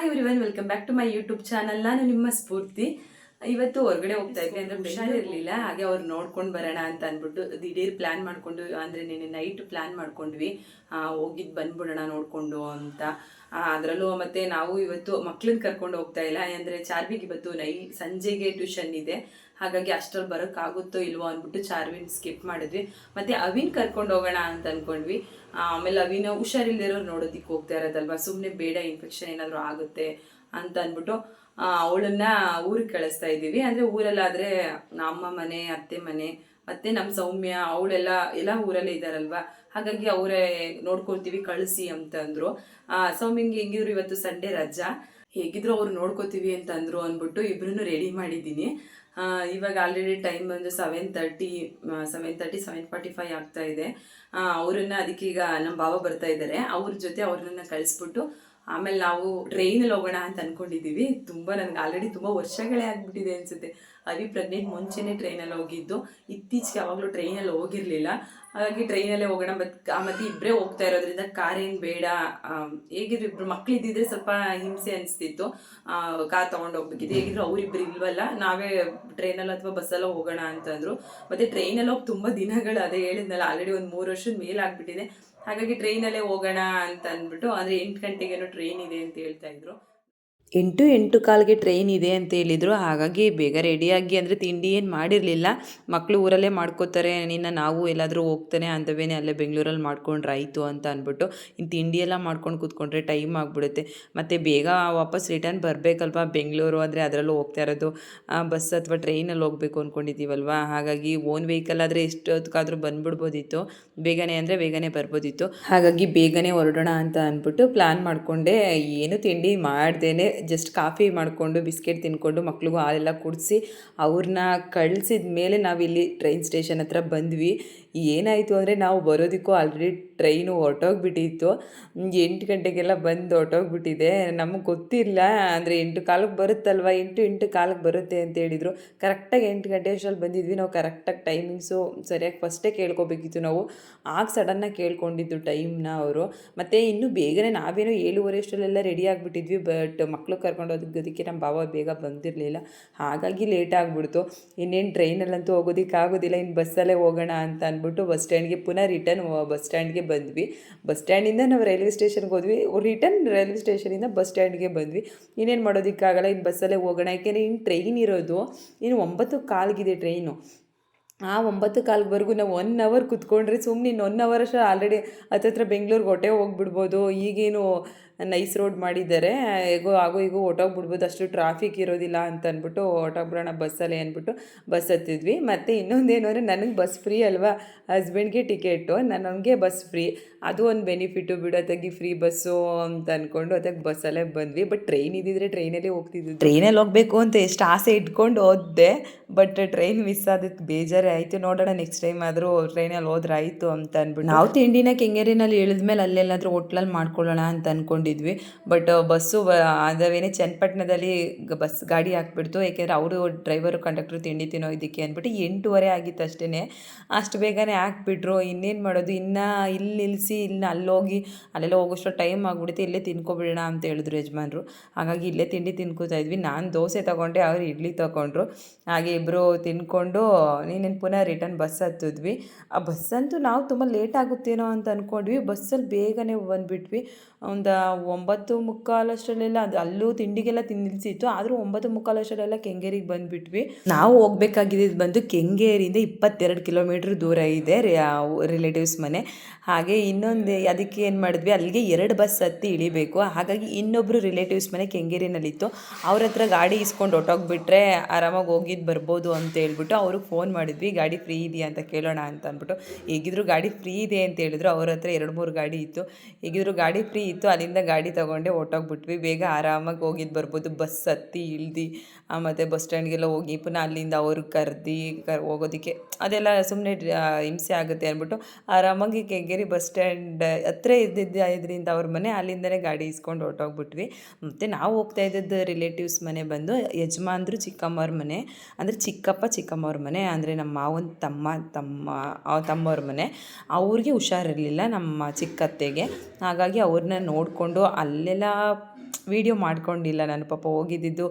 Hi everyone, welcome back to my YouTube channel. ನಾನು ನಿಮ್ಮ ಸ್ಫೂರ್ತಿ. ಇವತ್ತು ಹೊರಗಡೆ ಹೋಗ್ತಾ ಇದ್ವಿ, ಅಂದ್ರೆ ಹುಷಾರಿರ್ಲಿಲ್ಲ. ಹಾಗೆ ಅವ್ರು ನೋಡ್ಕೊಂಡು ಬರೋಣ ಅಂತ ಅಂದ್ಬಿಟ್ಟು ದಿಢೀರ್ ಪ್ಲಾನ್ ಮಾಡ್ಕೊಂಡು, ಅಂದ್ರೆ ನಿನ್ನೆ ನೈಟ್ ಪ್ಲಾನ್ ಮಾಡ್ಕೊಂಡ್ವಿ, ಹೋಗಿದ್ದು ಬಂದ್ಬಿಡೋಣ ನೋಡ್ಕೊಂಡು ಅಂತ. ಅದರಲ್ಲೂ ಮತ್ತೆ ನಾವು ಇವತ್ತು ಮಕ್ಳನ್ನ ಕರ್ಕೊಂಡು ಹೋಗ್ತಾ ಇಲ್ಲ, ಅಂದ್ರೆ ಚಾರ್ವಿಗೆ ಇವತ್ತು ಸಂಜೆಗೆ ಟ್ಯೂಷನ್ ಇದೆ. ಹಾಗಾಗಿ ಅಷ್ಟರಲ್ಲಿ ಬರೋಕ್ಕಾಗುತ್ತೋ ಇಲ್ವೋ ಅಂದ್ಬಿಟ್ಟು ಚಾರ್ವಿನ್ ಸ್ಕಿಪ್ ಮಾಡಿದ್ವಿ. ಮತ್ತೆ ಅವಿನ್ ಕರ್ಕೊಂಡು ಹೋಗೋಣ ಅಂತ ಅನ್ಕೊಂಡ್ವಿ. ಆಮೇಲೆ ಅವಿನ ಹುಷಾರಿಲ್ದಿರೋರು ನೋಡೋದಿಕ್ಕೆ ಹೋಗ್ತಾ ಇರೋದಲ್ವಾ, ಸುಮ್ಮನೆ ಬೇಡ, ಇನ್ಫೆಕ್ಷನ್ ಏನಾದರೂ ಆಗುತ್ತೆ ಅಂತ ಅಂದ್ಬಿಟ್ಟು ಅವಳನ್ನ ಊರಿಗೆ ಕಳಿಸ್ತಾ ಇದ್ದೀವಿ. ಅಂದರೆ ಊರಲ್ಲಾದರೆ ಅಮ್ಮ ಮನೆ, ಅತ್ತೆ ಮನೆ, ಮತ್ತೆ ನಮ್ಮ ಸೌಮ್ಯ ಅವಳೆಲ್ಲ ಊರಲ್ಲೇ ಇದ್ದಾರಲ್ವಾ, ಹಾಗಾಗಿ ಅವರೇ ನೋಡ್ಕೊಳ್ತೀವಿ, ಕಳಿಸಿ ಅಂತ ಅಂದರು. ಸೌಮ್ಯಂಗೆ ಹೆಂಗಿದ್ರು ಇವತ್ತು ಸಂಡೇ ರಜಾ, ಹೇಗಿದ್ರು ಅವ್ರು ನೋಡ್ಕೋತೀವಿ ಅಂತ ಅಂದರು ಅಂದ್ಬಿಟ್ಟು ಇಬ್ರು ರೆಡಿ ಮಾಡಿದ್ದೀನಿ. ಇವಾಗ ಆಲ್ರೆಡಿ ಟೈಮ್ ಬಂದು 7:30 7:45 ಆಗ್ತಾ ಇದೆ. ಅವ್ರನ್ನ ಅದಕ್ಕೆ ಈಗ ನಮ್ಮ ಬಾವ ಬರ್ತಾ ಇದ್ದಾರೆ, ಅವ್ರ ಜೊತೆ ಅವ್ರನ್ನ ಕಳಿಸ್ಬಿಟ್ಟು ಆಮೇಲೆ ನಾವು ಟ್ರೈನಲ್ಲಿ ಹೋಗೋಣ ಅಂತ ಅಂದ್ಕೊಂಡಿದ್ದೀವಿ. ನನಗೆ ಆಲ್ರೆಡಿ ತುಂಬ ವರ್ಷಗಳೇ ಆಗಿಬಿಟ್ಟಿದೆ ಅನಿಸುತ್ತೆ. ಅವಿ ಪ್ರೆಗ್ನೆಂಟ್ ಮುಂಚೆನೇ ಟ್ರೈನಲ್ಲಿ ಹೋಗಿದ್ದು, ಇತ್ತೀಚೆಗೆ ಯಾವಾಗಲೂ ಟ್ರೈನಲ್ಲಿ ಹೋಗಿರಲಿಲ್ಲ. ಹಾಗಾಗಿ ಟ್ರೈನಲ್ಲೇ ಹೋಗೋಣ. ಮತ್ತೆ ಇಬ್ಬರೇ ಹೋಗ್ತಾ ಇರೋದ್ರಿಂದ ಕಾರ್ ಏನು ಬೇಡ, ಹೇಗಿದ್ರು ಇಬ್ಬರು ಮಕ್ಳು ಇದ್ದಿದ್ರೆ ಸ್ವಲ್ಪ ಹಿಂಸೆ ಅನಿಸ್ತಿತ್ತು, ಕಾರ್ ತೊಗೊಂಡು ಹೋಗ್ಬೇಕಿತ್ತು. ಹೇಗಿದ್ರು ಅವರಿಬ್ಬರು ಇಲ್ವಲ್ಲ, ನಾವೇ ಟ್ರೈನಲ್ಲಿ ಅಥವಾ ಬಸ್ಸಲ್ಲೋ ಹೋಗೋಣ ಅಂತಂದರು. ಮತ್ತು ಟ್ರೈನಲ್ಲಿ ಹೋಗಿ ತುಂಬ ದಿನಗಳು, ಅದೇ ಹೇಳಿದ್ನಲ್ಲ, ಆಲ್ರೆಡಿ ಒಂದು 3 ವರ್ಷದ ಮೇಲೆ ಆಗಿಬಿಟ್ಟಿದೆ. ಹಾಗಾಗಿ ಟ್ರೈನಲ್ಲೇ ಹೋಗೋಣ ಅಂತ ಅಂದ್ಬಿಟ್ಟು, ಅಂದರೆ 8 ಗಂಟೆಗೇನೋ ಟ್ರೈನ್ ಇದೆ ಅಂತ ಹೇಳ್ತಾ ಇದ್ರು. 8-8:15ಗೆ ಟ್ರೈನ್ ಇದೆ ಅಂತ ಹೇಳಿದರು. ಹಾಗಾಗಿ ಬೇಗ ರೆಡಿಯಾಗಿ, ಅಂದರೆ ತಿಂಡಿ ಏನು ಮಾಡಿರಲಿಲ್ಲ, ಮಕ್ಕಳು ಊರಲ್ಲೇ ಮಾಡ್ಕೋತಾರೆ, ನಾವು ಎಲ್ಲಾದರೂ ಹೋಗ್ತಾನೆ ಅಂದವೇನೆ ಅಲ್ಲೇ ಬೆಂಗಳೂರಲ್ಲಿ ಮಾಡ್ಕೊಂಡ್ರೆ ಆಯಿತು ಅಂತ ಅಂದ್ಬಿಟ್ಟು, ಇನ್ನು ತಿಂಡಿ ಎಲ್ಲ ಮಾಡ್ಕೊಂಡು ಕೂತ್ಕೊಂಡ್ರೆ ಟೈಮ್ ಆಗಿಬಿಡುತ್ತೆ. ಮತ್ತು ಬೇಗ ವಾಪಸ್ ರಿಟರ್ನ್ ಬರಬೇಕಲ್ವ ಬೆಂಗಳೂರು, ಅಂದರೆ ಅದರಲ್ಲೂ ಹೋಗ್ತಾ ಇರೋದು ಬಸ್ ಅಥವಾ ಟ್ರೈನಲ್ಲಿ ಹೋಗಬೇಕು ಅಂದ್ಕೊಂಡಿದ್ದೀವಲ್ವ. ಹಾಗಾಗಿ ಓನ್ ವೆಹಿಕಲ್ ಆದರೆ ಎಷ್ಟೊತ್ತಿಗಾದರೂ ಬಂದುಬಿಡ್ಬೋದಿತ್ತು, ಬೇಗನೆ ಬರ್ಬೋದಿತ್ತು. ಹಾಗಾಗಿ ಬೇಗನೆ ಹೊರಡೋಣ ಅಂತ ಅಂದ್ಬಿಟ್ಟು ಪ್ಲ್ಯಾನ್ ಮಾಡಿಕೊಂಡೆ. ಏನು ತಿಂಡಿ ಮಾಡ್ದೇನೆ ಜಸ್ಟ್ ಕಾಫಿ ಮಾಡಿಕೊಂಡು ಬಿಸ್ಕೆಟ್ ತಿನ್ಕೊಂಡು ಮಕ್ಳಿಗೂ ಹಾಲೆಲ್ಲ ಕುಡಿಸಿ ಅವ್ರನ್ನ ಕಳಿಸಿದ ಮೇಲೆ ನಾವಿಲ್ಲಿ ಟ್ರೈನ್ ಸ್ಟೇಷನ್ ಹತ್ರ ಬಂದ್ವಿ. ಏನಾಯಿತು ಅಂದರೆ, ನಾವು ಬರೋದಕ್ಕೂ ಆಲ್ರೆಡಿ ಟ್ರೈನು ಹೊರಟೋಗ್ಬಿಟ್ಟಿತ್ತು. 8 ಗಂಟೆಗೆಲ್ಲ ಬಂದು ಹೊರಟೋಗ್ಬಿಟ್ಟಿದೆ. ನಮಗೆ ಗೊತ್ತಿಲ್ಲ, ಅಂದರೆ 8:15ಕ್ಕೆ ಬರುತ್ತಲ್ವ, 8:15ಕ್ಕೆ ಬರುತ್ತೆ ಅಂತ ಹೇಳಿದರು. ಕರೆಕ್ಟಾಗಿ 8 ಗಂಟೆ ಅಷ್ಟರಲ್ಲಿ ಬಂದಿದ್ವಿ. ನಾವು ಕರೆಕ್ಟಾಗಿ ಟೈಮಿಂಗ್ಸು ಸರಿಯಾಗಿ ಫಸ್ಟೇ ಕೇಳ್ಕೊಬೇಕಿತ್ತು ನಾವು, ಆಗ ಸಡನ್ನಾಗಿ ಕೇಳ್ಕೊಂಡಿದ್ದು ಟೈಮ್ನ ಅವರು. ಮತ್ತು ಇನ್ನೂ ಬೇಗನೆ ನಾವೇನೋ 7:30 ಅಷ್ಟರಲ್ಲೆಲ್ಲ ರೆಡಿ ಆಗಿಬಿಟ್ಟಿದ್ವಿ. ಬಟ್ ಮಕ್ಕಳು ಕರ್ಕೊಂಡು ಹೋಗೋದಕ್ಕೆ ನಮ್ಮ ಬಾವ ಬೇಗ ಬಂದಿರಲಿಲ್ಲ, ಹಾಗಾಗಿ ಲೇಟ್ ಆಗಿಬಿಡ್ತು. ಇನ್ನೇನು ಟ್ರೈನಲ್ಲಂತೂ ಹೋಗೋದಕ್ಕಾಗೋದಿಲ್ಲ, ಇನ್ನು ಬಸ್ಸಲ್ಲೇ ಹೋಗೋಣ ಅಂತ ಅಂದ್ಬಿಟ್ಟು ಬಸ್ ಸ್ಟ್ಯಾಂಡ್ಗೆ ಪುನಃ ರಿಟರ್ನ್ ಬಸ್ ಸ್ಟ್ಯಾಂಡ್ಗೆ ಬಂದ್ವಿ. ಬಸ್ ಸ್ಟ್ಯಾಂಡಿಂದ ನಾವು ರೈಲ್ವೆ ಸ್ಟೇಷನ್ಗೆ ಹೋದ್ವಿ, ರಿಟರ್ನ್ ರೈಲ್ವೆ ಸ್ಟೇಷನಿಂದ ಬಸ್ ಸ್ಟ್ಯಾಂಡ್ಗೆ ಬಂದ್ವಿ. ಇನ್ನೇನು ಮಾಡೋದಕ್ಕಾಗಲ್ಲ, ಇನ್ನು ಬಸ್ಸಲ್ಲೇ ಹೋಗೋಣ. ಯಾಕೆಂದರೆ ಇನ್ನು ಟ್ರೈನ್ ಇರೋದು ಇನ್ನು 9:15ಗಿದೆ ಟ್ರೈನು. ಆ 9:15ವರೆಗೂ ನಾವು 1 ಅವರ್ ಕೂತ್ಕೊಂಡ್ರೆ ಸುಮ್ಮನೆ ಇನ್ನು 1 ಅವರ್ ಅಷ್ಟು ಆಲ್ರೆಡಿ ಹತ್ತತ್ರ ಬೆಂಗಳೂರಿಗೆ ಹೋಗ್ಬಿಡ್ಬೋದು. ಈಗೇನು ನೈಸ್ ರೋಡ್ ಮಾಡಿದ್ದಾರೆ, ಹೇಗೋ ಹೊಟ್ಟೋಗ್ಬಿಡ್ಬೋದು, ಅಷ್ಟು ಟ್ರಾಫಿಕ್ ಇರೋದಿಲ್ಲ ಅಂತ ಅಂದ್ಬಿಟ್ಟು ಹೊಟ್ಟೋಗ್ಬಿಡೋಣ ಬಸ್ಸಲ್ಲೇ ಅಂದ್ಬಿಟ್ಟು ಬಸ್ ಹತ್ತಿದ್ವಿ. ಮತ್ತು ಇನ್ನೊಂದೇನು ಅಂದರೆ, ನನಗೆ ಬಸ್ ಫ್ರೀ ಅಲ್ವಾ, ಹಸ್ಬೆಂಡ್ಗೆ ಟಿಕೆಟು, ನನಗೆ ಬಸ್ ಫ್ರೀ, ಅದು ಒಂದು ಬೆನಿಫಿಟ್ಟು ಬಿಡು, ಅದಕ್ಕೆ ಫ್ರೀ ಬಸ್ಸು ಅಂತ ಅಂದ್ಕೊಂಡು ಅದಕ್ಕೆ ಬಸ್ಸಲ್ಲೇ ಬಂದ್ವಿ. ಬಟ್ ಟ್ರೈನ್ ಇದ್ದಿದ್ರೆ ಟ್ರೈನಲ್ಲೇ ಹೋಗ್ತಿದ್ವಿ. ಟ್ರೈನಲ್ಲಿ ಹೋಗಬೇಕು ಅಂತ ಎಷ್ಟು ಆಸೆ ಇಟ್ಕೊಂಡು ಹೋದೆ, ಬಟ್ ಟ್ರೈನ್ ಮಿಸ್ ಆದಕ್ಕೆ ಬೇಜಾರೇ ಆಯಿತು. ನೋಡೋಣ ನೆಕ್ಸ್ಟ್ ಟೈಮ್ ಆದರೂ ಟ್ರೈನಲ್ಲಿ ಹೋದ್ರೆ ಆಯಿತು ಅಂತ ಅಂದ್ಬಿಟ್ಟು ನಾವು ತಿಂಡಿನ ಕೆಂಗೇರಿನಲ್ಲಿ ಇಳಿದ್ಮೇಲೆ ಅಲ್ಲೆಲ್ಲಾದರೂ ಹೋಟ್ಲಲ್ಲಿ ಮಾಡ್ಕೊಳ್ಳೋಣ ಅಂತ ಅಂದ್ಕೊಂಡಿದ್ವಿ. ಬಟ್ ಬಸ್ಸು ಅದವೇನೆ ಚನ್ನಪಟ್ಟಣದಲ್ಲಿ ಬಸ್ ಗಾಡಿ ಹಾಕ್ಬಿಡ್ತು. ಏಕೆಂದರೆ ಅವರು ಡ್ರೈವರು ಕಂಡಕ್ಟ್ರು ತಿಂಡಿ ತಿನ್ನೋ ಇದಕ್ಕೆ ಅಂದ್ಬಿಟ್ಟು 8:15 ಆಗಿತ್ತು ಅಷ್ಟೇ. ಅಷ್ಟು ಬೇಗನೆ ಹಾಕ್ಬಿಟ್ರು. ಇನ್ನೇನು ಮಾಡೋದು, ಇನ್ನು ಇಲ್ಲಿ ನಿಲ್ಲಿಸಿ ಇನ್ನು ಅಲ್ಲೋಗಿ ಅಲ್ಲೆಲ್ಲ ಹೋಗೋಷ್ಟು ಟೈಮ್ ಆಗಿಬಿಡುತ್ತೆ, ಇಲ್ಲೇ ತಿನ್ಕೊಬಿಡೋಣ ಅಂತ ಹೇಳಿದ್ರು ಯಜಮಾನ್ರು. ಹಾಗಾಗಿ ಇಲ್ಲೇ ತಿಂಡಿ ತಿನ್ಕೋತಾ ಇದ್ವಿ. ನಾನು ದೋಸೆ ತೊಗೊಂಡೆ, ಅವ್ರು ಇಡ್ಲಿ ತೊಗೊಂಡ್ರು. ಹಾಗೆ ಇಬ್ಬರು ತಿನ್ಕೊಂಡು ನೀನೇನು ಪುನಃ ರಿಟರ್ನ್ ಬಸ್ ಹತ್ತಿದ್ವಿ. ಆ ಬಸ್ಸಂತೂ ನಾವು ತುಂಬ ಲೇಟ್ ಆಗುತ್ತೇನೋ ಅಂತ ಅಂದ್ಕೊಂಡ್ವಿ. ಬಸ್ಸಲ್ಲಿ ಬೇಗನೆ ಬಂದುಬಿಟ್ವಿ. ಒಂದು 9:15 ಅಷ್ಟರಲ್ಲೆಲ್ಲ ಅಲ್ಲೂ ತಿಂಡಿಗೆಲ್ಲ ನಿಲ್ಲಿಸಿತ್ತು, ಆದರೂ 9:15 ಅಷ್ಟರಲ್ಲೆಲ್ಲ ಕೆಂಗೇರಿಗೆ ಬಂದುಬಿಟ್ವಿ. ನಾವು ಹೋಗ್ಬೇಕಾಗಿದ್ದು ಬಂದು ಕೆಂಗೇರಿಯಿಂದ 22 ಕಿಲೋಮೀಟ್ರ್ ದೂರ ಇದೆ ರಿಲೇಟಿವ್ಸ್ ಮನೆ. ಹಾಗೆ ಇನ್ನೊಂದು ಅದಕ್ಕೆ ಏನು ಮಾಡಿದ್ವಿ, ಅಲ್ಲಿಗೆ 2 ಬಸ್ ಹತ್ತಿ ಇಳಿಬೇಕು. ಹಾಗಾಗಿ ಇನ್ನೊಬ್ಬರು ರಿಲೇಟಿವ್ಸ್ ಮನೆ ಕೆಂಗೇರಿನಲ್ಲಿತ್ತು, ಅವ್ರ ಹತ್ರ ಗಾಡಿ ಇಸ್ಕೊಂಡು ಹೊಟ್ಟೋಗ್ಬಿಟ್ರೆ ಆರಾಮಾಗಿ ಹೋಗಿದ್ದು ಬರ್ಬೋದು ಅಂತ ಹೇಳ್ಬಿಟ್ಟು ಅವ್ರಿಗೆ ಫೋನ್ ಮಾಡಿದ್ವಿ, ಗಾಡಿ ಫ್ರೀ ಇದೆಯಾ ಅಂತ ಕೇಳೋಣ ಅಂತ ಅಂದ್ಬಿಟ್ಟು. ಹೇಗಿದ್ರು ಗಾಡಿ ಫ್ರೀ ಇದೆ ಅಂತ ಹೇಳಿದ್ರು. ಅವ್ರ ಹತ್ರ 2-3 ಗಾಡಿ ಇತ್ತು. ಹೇಗಿದ್ರು ಗಾಡಿ ಫ್ರೀ ಇತ್ತು, ಅಲ್ಲಿಂದ ಗಾಡಿ ತೊಗೊಂಡೆ ಹೊಟ್ಟೋಗ್ಬಿಟ್ವಿ. ಬೇಗ ಆರಾಮಾಗಿ ಹೋಗಿದ್ದು ಬರ್ಬೋದು. ಬಸ್ ಹತ್ತಿ ಇಳ್ದು ಮತ್ತು ಬಸ್ ಸ್ಟ್ಯಾಂಡ್ಗೆಲ್ಲ ಹೋಗಿ ಪುನಃ ಅಲ್ಲಿಂದ ಅವ್ರಿಗೆ ಹೋಗೋದಕ್ಕೆ ಅದೆಲ್ಲ ಸುಮ್ಮನೆ ಹಿಂಸೆ ಆಗುತ್ತೆ ಅಂದ್ಬಿಟ್ಟು ಆರಾಮಾಗಿ ಕೆಂಗೇರಿ ಬಸ್ ಸ್ಟ್ಯಾಂಡ್ ಹತ್ರ ಇದರಿಂದ ಅವ್ರ ಮನೆ, ಅಲ್ಲಿಂದಲೇ ಗಾಡಿ ಇಸ್ಕೊಂಡು ಹೊಟ್ಟೋಗ್ಬಿಟ್ವಿ. ಮತ್ತು ನಾವು ಹೋಗ್ತಾ ಇದ್ದದ್ದು ರಿಲೇಟಿವ್ಸ್ ಮನೆ ಬಂದು ಯಜಮಾನ್ರು ಚಿಕ್ಕಮ್ಮವ್ರ ಮನೆ, ಅಂದರೆ ಚಿಕ್ಕಮ್ಮವ್ರ ಮನೆ, ಅಂದರೆ ನಮ್ಮ ಮಾವನ ತಮ್ಮವ್ರ ಮನೆ. ಅವ್ರಿಗೆ ಹುಷಾರಿರಲಿಲ್ಲ ನಮ್ಮ ಚಿಕ್ಕತ್ತೆಗೆ. ಹಾಗಾಗಿ ಅವ್ರನ್ನ ನೋಡಿಕೊಂಡು ಅಲ್ಲೆಲ್ಲ ವೀಡಿಯೋ ಮಾಡ್ಕೊಂಡಿಲ್ಲ ನಾನು. ಪಾಪ ಹೋಗಿದ್ದಿದ್ದು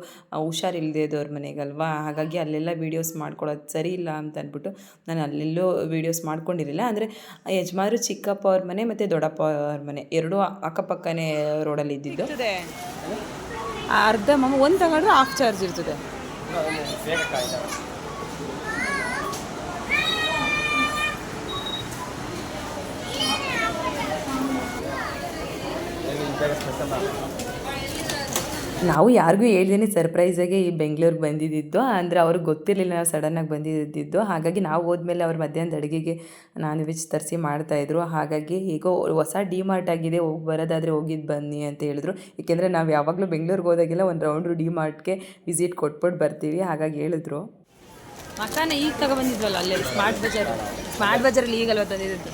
ಹುಷಾರಿಲ್ಲದೆ ಇದ್ದವ್ರ ಮನೆಗಲ್ವಾ, ಹಾಗಾಗಿ ಅಲ್ಲೆಲ್ಲ ವೀಡಿಯೋಸ್ ಮಾಡ್ಕೊಳ್ಳೋದು ಸರಿ ಇಲ್ಲ ಅಂತ ಅಂದ್ಬಿಟ್ಟು ನಾನು ಅಲ್ಲೆಲ್ಲೂ ವೀಡಿಯೋಸ್ ಮಾಡ್ಕೊಂಡಿರಲಿಲ್ಲ. ಅಂದರೆ ಯಜಮಾನರು ಚಿಕ್ಕಪ್ಪ ಅವ್ರ ಮನೆ ಮತ್ತು ದೊಡ್ಡಪ್ಪ ಅವ್ರ ಮನೆ ಎರಡೂ ಅಕ್ಕಪಕ್ಕನೇ ರೋಡಲ್ಲಿ ಇದ್ದಿದ್ದು. ಅರ್ಧ ಒಂದು ತಗೊಂಡ್ರೆ ಹಾಫ್ ಚಾರ್ಜ್ ಇರ್ತದೆ. ನಾವು ಯಾರಿಗೂ ಹೇಳ್ದೇನೆ ಸರ್ಪ್ರೈಸಾಗಿ ಈ ಬೆಂಗಳೂರಿಗೆ ಬಂದಿದ್ದು. ಅಂದರೆ ಅವ್ರಿಗೆ ಗೊತ್ತಿರಲಿಲ್ಲ ನಾವು ಸಡನ್ನಾಗಿ ಬಂದಿದ್ದು. ಹಾಗಾಗಿ ನಾವು ಹೋದ್ಮೇಲೆ ಅವ್ರು ಮಧ್ಯಾಹ್ನದ ಅಡುಗೆಗೆ ನಾನ್ ವೆಜ್ ತರಿಸಿ ಮಾಡ್ತಾಯಿದ್ರು. ಹಾಗಾಗಿ ಈಗ ಹೊಸ ಡಿಮಾರ್ಟ್ ಆಗಿದೆ, ಹೋಗಿ ಬರೋದಾದರೆ ಹೋಗಿದ್ದು ಬನ್ನಿ ಅಂತ ಹೇಳಿದ್ರು. ಏಕೆಂದರೆ ನಾವು ಯಾವಾಗಲೂ ಬೆಂಗಳೂರಿಗೆ ಹೋದಾಗೆಲ್ಲ ಒಂದು ರೌಂಡು ಡಿಮಾರ್ಟ್ಗೆ ವಿಸಿಟ್ ಕೊಟ್ಬಿಟ್ಟು ಬರ್ತೀವಿ. ಹಾಗಾಗಿ ಹೇಳಿದ್ರು. ಮಕಾನ ಈಗ ತಗೊಬಂದಿದ್ವಲ್ಲ ಅಲ್ಲೇ ಸ್ಮಾರ್ಟ್ ಬಜಾರಲ್ಲಿ ಈಗಲ್ವ ತಂದಿದ್ದು.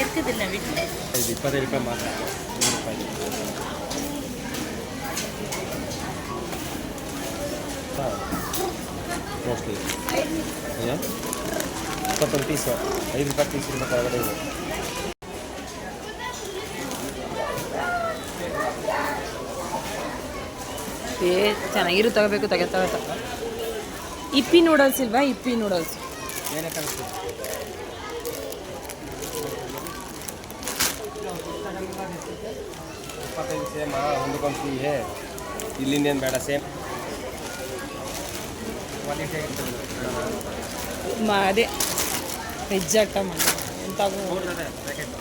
ಎತ್ತಿದ್ದಿಲ್ಲ ಬಿಟ್ಟು 25 ರೂಪಾಯಿ ಮಾತ್ರ. 100 ರೂಪಾಯಿ ಮೋಸ್ಟ್ಲಿ 21 ಪೀಸು 5 ರೂಪಾಯಿ ಪೀಸ್ ಇರಬೇಕು ಹೊರಗಡೆ. ಚೆನ್ನಾಗಿರು ತಗೋಬೇಕು. ತಗೋತಾ ಇಪ್ಪಿ ನೂಡಲ್ಸ್ ಇಲ್ವಾ? ಇಪ್ಪಿ ನೂಡಲ್ಸ್ ಏನೇ ಕಳಿಸ್ತೀವಿ. ಸೇಮ್ ಹೊಂದ್ಕೊಂತೀವಿ. ಇಲ್ಲಿಂದೇನು ಬೇಡ, ಸೇಮ್ ಕ್ವಾಲಿಟಿ ಅದೇ ವೆಜ್ ಐಟಮ್ ಎಂತ ಪ್ಯಾಕೆಟ್.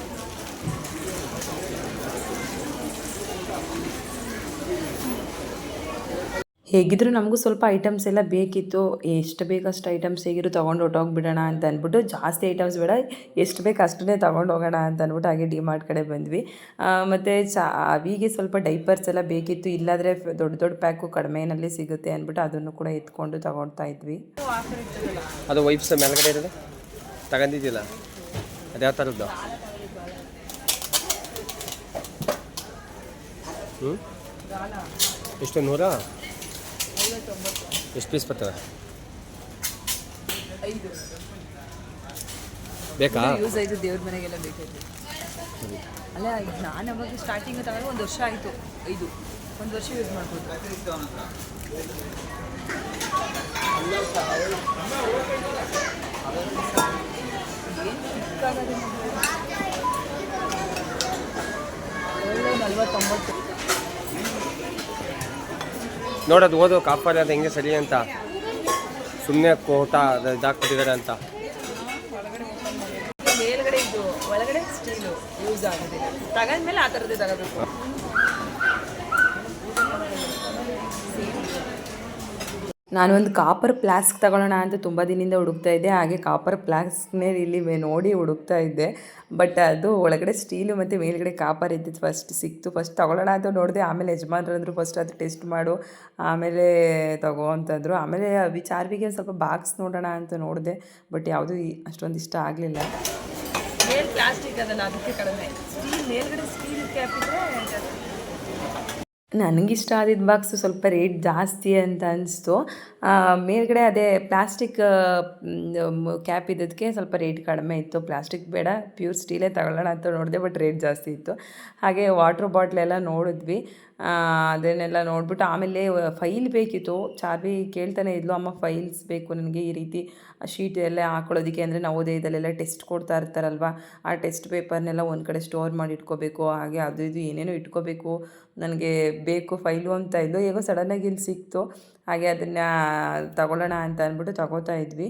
ಹೇಗಿದ್ರು ನಮಗೂ ಸ್ವಲ್ಪ ಐಟಮ್ಸ್ ಎಲ್ಲ ಬೇಕಿತ್ತು. ಎಷ್ಟು ಬೇಕಷ್ಟು ಐಟಮ್ಸ್ ಹೇಗಿದ್ರು ತೊಗೊಂಡು ಹೊಟ್ಟೋಗ್ಬಿಡೋಣ ಅಂತ ಅಂದ್ಬಿಟ್ಟು, ಜಾಸ್ತಿ ಐಟಮ್ಸ್ ಬೇಡ, ಎಷ್ಟು ಬೇಕು ಅಷ್ಟನ್ನೇ ತೊಗೊಂಡು ಹೋಗೋಣ ಅಂತ ಅಂದ್ಬಿಟ್ಟು ಹಾಗೆ ಡಿಮಾರ್ಟ್ ಕಡೆ ಬಂದ್ವಿ. ಮತ್ತು ಅವಿಗೆ ಸ್ವಲ್ಪ ಡೈಪರ್ಸ್ ಎಲ್ಲ ಬೇಕಿತ್ತು. ಇಲ್ಲಾದರೆ ದೊಡ್ಡ ದೊಡ್ಡ ಪ್ಯಾಕು ಕಡಿಮೆನಲ್ಲಿ ಸಿಗುತ್ತೆ ಅಂದ್ಬಿಟ್ಟು ಅದನ್ನು ಕೂಡ ಎತ್ಕೊಂಡು ತೊಗೊಳ್ತಾ ಇದ್ವಿ. ಅದು ವೈಪ್ಸ್ ಮೇಲ್ಗಡೆ ಇರೋದು ತಗೊಂಡಿದ್ದಿಲ್ಲ, ಅದು ಯಾವ ಥರದ್ದು? ಎಷ್ಟು 100? ಎಷ್ಟು ಪೀಸ್ ಬರ್ತವೆ? 5 ಬೇಕಾ? ಯೂಸ್ ಆಯಿತು, ದೇವ್ರ ಮನೆಗೆಲ್ಲ ಬೇಕಾಯ್ತು. ಅಲ್ಲ ನಾನು ಅವಾಗ ಸ್ಟಾರ್ಟಿಂಗ್ ತಗೊಂಡು 1 ವರ್ಷ ಆಯಿತು. 1 ವರ್ಷ ಯೂಸ್ ಮಾಡ್ಬೋದು. ನೋಡೋದು ಓದೋ ಕಾಪರ್ ಅದು ಹೆಂಗೆ ಸರಿ ಅಂತ ಸುಮ್ಮನೆ ಕೋಟ ಇದಾಕ್ಬಿಟ್ಟಿದ್ದಾರೆ ಅಂತ. ಮೇಲ್ಗಡೆ ಇದು ಒಳಗಡೆ ಸ್ಟೀಲು ಯೂಸ್ ಆಗಿದೆ. ತಗೊಂಡ್ಮೇಲೆ ಆ ಥರದ್ದೇ ತಗೋಬೇಕು. ನಾನೊಂದು ಕಾಪರ್ ಫ್ಲಾಸ್ಕ್ ತಗೊಳ್ಳೋಣ ಅಂತ ತುಂಬ ದಿನದಿಂದ ಹುಡುಕ್ತಾ ಇದ್ದೆ. ಹಾಗೆ ಕಾಪರ್ ಫ್ಲಾಸ್ಕ್ನೇ ಇಲ್ಲಿ ನೋಡಿ ಹುಡುಕ್ತಾ ಇದ್ದೆ. ಬಟ್ ಅದು ಒಳಗಡೆ ಸ್ಟೀಲು ಮತ್ತು ಮೇಲ್ಗಡೆ ಕಾಪರ್ ಇದ್ದಿದ್ದು ಫಸ್ಟ್ ಸಿಕ್ತು. ಫಸ್ಟ್ ತೊಗೊಳ್ಳೋಣ ಅಂತ ನೋಡಿದೆ. ಆಮೇಲೆ ಯಜಮಾನ್ರು ಅಂದರು ಫಸ್ಟ್ ಅದು ಟೆಸ್ಟ್ ಮಾಡು ಆಮೇಲೆ ತಗೋ ಅಂತಂದರು. ಆಮೇಲೆ ವಿಚಾರವಿಗೆ ಸ್ವಲ್ಪ ಬಾಕ್ಸ್ ನೋಡೋಣ ಅಂತ ನೋಡಿದೆ. ಬಟ್ ಯಾವುದೂ ಅಷ್ಟೊಂದು ಇಷ್ಟ ಆಗಲಿಲ್ಲ. ಮೇಲ್ ಪ್ಲಾಸ್ಟಿಕ್ ಅದಲ್ಲ, ಅದಕ್ಕೆ ಕಡಿಮೆ. ಸ್ಟೀಲ್ ಮೇಲ್ಗಡೆ ಸ್ಟೀಲ್ ಕ್ಯಾಪ್ ಇದ್ದರೆ ನನಗಿಷ್ಟ ಆದಿದ್ದ ಬಾಕ್ಸು ಸ್ವಲ್ಪ ರೇಟ್ ಜಾಸ್ತಿ ಅಂತ ಅನಿಸ್ತು. ಮೇಲ್ಗಡೆ ಅದೇ ಪ್ಲಾಸ್ಟಿಕ್ ಕ್ಯಾಪ್ ಇದ್ದದಕ್ಕೆ ಸ್ವಲ್ಪ ರೇಟ್ ಕಡಿಮೆ ಇತ್ತು. ಪ್ಲಾಸ್ಟಿಕ್ ಬೇಡ, ಪ್ಯೂರ್ ಸ್ಟೀಲೇ ತಗೊಳ್ಳೋಣ ಅಂತ ನೋಡಿದೆ. ಬಟ್ ರೇಟ್ ಜಾಸ್ತಿ ಇತ್ತು. ಹಾಗೆ ವಾಟ್ರ್ ಬಾಟ್ಲೆಲ್ಲ ನೋಡಿದ್ವಿ. ಅದನ್ನೆಲ್ಲ ನೋಡಿಬಿಟ್ಟು ಆಮೇಲೆ ಫೈಲ್ ಬೇಕಿತ್ತು. ಚಾರ್ವಿ ಕೇಳ್ತಾನೆ ಇದ್ಲು, ಅಮ್ಮ ಫೈಲ್ಸ್ ಬೇಕು ನನಗೆ, ಈ ರೀತಿ ಶೀಟ್ ಎಲ್ಲ ಹಾಕೊಳ್ಳೋದಕ್ಕೆ. ಅಂದರೆ ನವೋದಯದಲ್ಲೆಲ್ಲ ಟೆಸ್ಟ್ ಕೊಡ್ತಾ ಇರ್ತಾರಲ್ವ, ಆ ಟೆಸ್ಟ್ ಪೇಪರ್ನೆಲ್ಲ ಒಂದು ಕಡೆ ಸ್ಟೋರ್ ಮಾಡಿ ಇಟ್ಕೋಬೇಕು. ಹಾಗೆ ಅದು ಇದು ಏನೇನೋ ಇಟ್ಕೋಬೇಕು, ನನಗೆ ಬೇಕು ಫೈಲು ಅಂತ ಇದ್ದು. ಹೇಗೋ ಸಡನ್ನಾಗಿ ಇಲ್ಲಿ ಸಿಕ್ತು. ಹಾಗೆ ಅದನ್ನು ತಗೊಳ್ಳೋಣ ಅಂತ ಅಂದ್ಬಿಟ್ಟು ತಗೋತಾ ಇದ್ವಿ.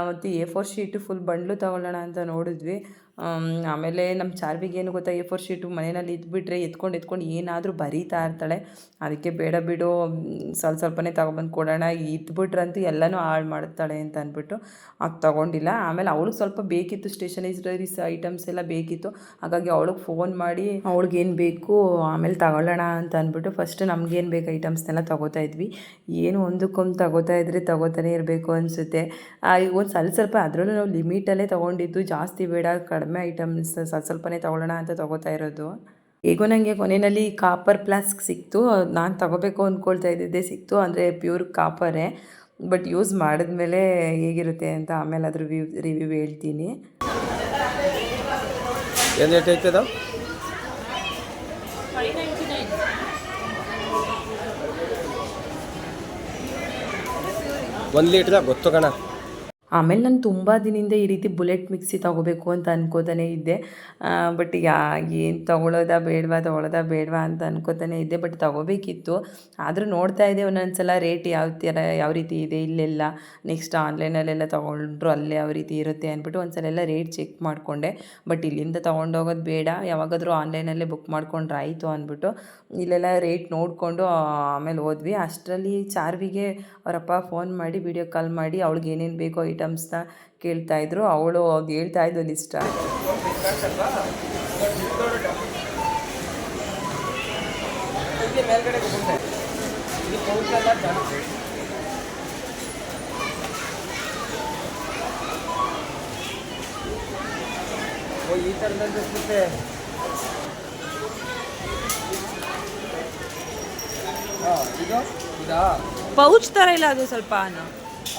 ಮತ್ತು A4 ಶೀಟು ಫುಲ್ ಬಂಡ್ಲು ತಗೊಳ್ಳೋಣ ಅಂತ ನೋಡಿದ್ವಿ. ಆಮೇಲೆ ನಮ್ಮ ಚಾರ್ವಿಗೆ ಏನು ಗೊತ್ತಾ, A4 ಶೀಟು ಮನೆಯಲ್ಲಿ ಇದ್ಬಿಟ್ರೆ ಎತ್ಕೊಂಡು ಏನಾದರೂ ಬರೀತಾ ಇರ್ತಾಳೆ. ಅದಕ್ಕೆ ಬೇಡ ಬಿಡು, ಸ್ವಲ್ಪನೇ ತಗೊಬಂದು ಕೊಡೋಣ, ಇದ್ಬಿಟ್ರಂತೂ ಎಲ್ಲನೂ ಹಾಳು ಮಾಡ್ತಾಳೆ ಅಂತ ಅಂದ್ಬಿಟ್ಟು ಅದು ತೊಗೊಂಡಿಲ್ಲ. ಆಮೇಲೆ ಅವಳಿಗೆ ಸ್ವಲ್ಪ ಬೇಕಿತ್ತು, ಸ್ಟೇಷನರೀಸ್ ಐಟಮ್ಸ್ ಎಲ್ಲ ಬೇಕಿತ್ತು. ಹಾಗಾಗಿ ಅವಳಿಗೆ ಫೋನ್ ಮಾಡಿ ಅವಳಿಗೇನು ಬೇಕು ಆಮೇಲೆ ತಗೊಳ್ಳೋಣ ಅಂತ ಅಂದ್ಬಿಟ್ಟು ಫಸ್ಟ್ ನಮಗೇನು ಬೇಕು ಐಟಮ್ಸ್ನೆಲ್ಲ ತೊಗೋತಾ ಇದ್ವಿ. ಏನು ಒಂದಕ್ಕೊಂದು ತಗೋತಾನೆ ಇರಬೇಕು ಅನಿಸುತ್ತೆ. ಒಂದು ಸ್ವಲ್ಪ ಅದರಲ್ಲೂ ನಾವು ಲಿಮಿಟಲ್ಲೇ ತೊಗೊಂಡಿದ್ದು, ಜಾಸ್ತಿ ಬೇಡ, ಕಡಿಮೆ ಐಟಮ್ಸ್ ಸ್ವಲ್ಪನೇ ತೊಗೊಳ್ಳೋಣ ಅಂತ ತೊಗೋತಾ ಇರೋದು. ಹೇಗೋ ನನಗೆ ಕೊನೆಯಲ್ಲಿ ಕಾಪರ್ ಫ್ಲಾಸ್ಕ್ ಸಿಕ್ತು. ನಾನು ತೊಗೋಬೇಕು ಅಂದ್ಕೊಳ್ತಾ ಇದ್ದಿದ್ದೇ ಸಿಕ್ತು. ಅಂದರೆ ಪ್ಯೂರ್ ಕಾಪರೇ. ಬಟ್ ಯೂಸ್ ಮಾಡಿದ್ಮೇಲೆ ಹೇಗಿರುತ್ತೆ ಅಂತ ಆಮೇಲೆ ಅದ್ರ ರಿವ್ಯೂ ಹೇಳ್ತೀನಿ. ಏನು ರೇಟ್ ಐತೆ ಅದು? 1 ಲೀಟ್ರ ಗೊತ್ತು ಕಣ. ಆಮೇಲೆ ನಾನು ತುಂಬ ದಿನದಿಂದ ಈ ರೀತಿ ಬುಲೆಟ್ ಮಿಕ್ಸಿ ತೊಗೋಬೇಕು ಅಂತ ಅನ್ಕೋತಾನೆ ಇದ್ದೆ. ಬಟ್ ಏನು ತೊಗೊಳ್ಳೋದಾ ಬೇಡವಾ ಅಂತ ಅನ್ಕೋತಾನೆ ಇದ್ದೆ. ಬಟ್ ತೊಗೋಬೇಕಿತ್ತು. ಆದರೂ ನೋಡ್ತಾ ಇದ್ದೆ ಒಂದೊಂದು ಸಲ ರೇಟ್ ಯಾವ ರೀತಿ ಇದೆ ಇಲ್ಲೆಲ್ಲ. ನೆಕ್ಸ್ಟ್ ಆನ್ಲೈನಲ್ಲೆಲ್ಲ ತೊಗೊಂಡ್ರು ಅಲ್ಲೇ ಯಾವ ರೀತಿ ಇರುತ್ತೆ ಅಂದ್ಬಿಟ್ಟು ಒಂದು ಸಲ ಎಲ್ಲ ರೇಟ್ ಚೆಕ್ ಮಾಡಿಕೊಂಡೆ. ಬಟ್ ಇಲ್ಲಿಂದ ತೊಗೊಂಡೋಗೋದು ಬೇಡ, ಯಾವಾಗಾದರೂ ಆನ್ಲೈನಲ್ಲೇ ಬುಕ್ ಮಾಡ್ಕೊಂಡ್ರೆ ಆಯಿತು ಅಂದ್ಬಿಟ್ಟು ಇಲ್ಲೆಲ್ಲ ರೇಟ್ ನೋಡಿಕೊಂಡು ಆಮೇಲೆ ಹೋದ್ವಿ. ಅಷ್ಟರಲ್ಲಿ ಚಾರ್ವಿಗೆ ಅವರಪ್ಪ ಫೋನ್ ಮಾಡಿ ವಿಡಿಯೋ ಕಾಲ್ ಮಾಡಿ ಅವಳಿಗೆ ಏನೇನು ಬೇಕೋ ಐಟಮ್ಸ್ನ ಕೇಳ್ತಾಯಿದ್ರು. ಅವಳು ಅದು ಹೇಳ್ತಾಯಿದ್ದು ಲಿಸ್ಟ. ಈ ಥರದಲ್ಲಿ ಇದು ಇದಾ ಪೌಚ್ ಥರ ಇಲ್ಲ ಅದು ಸ್ವಲ್ಪ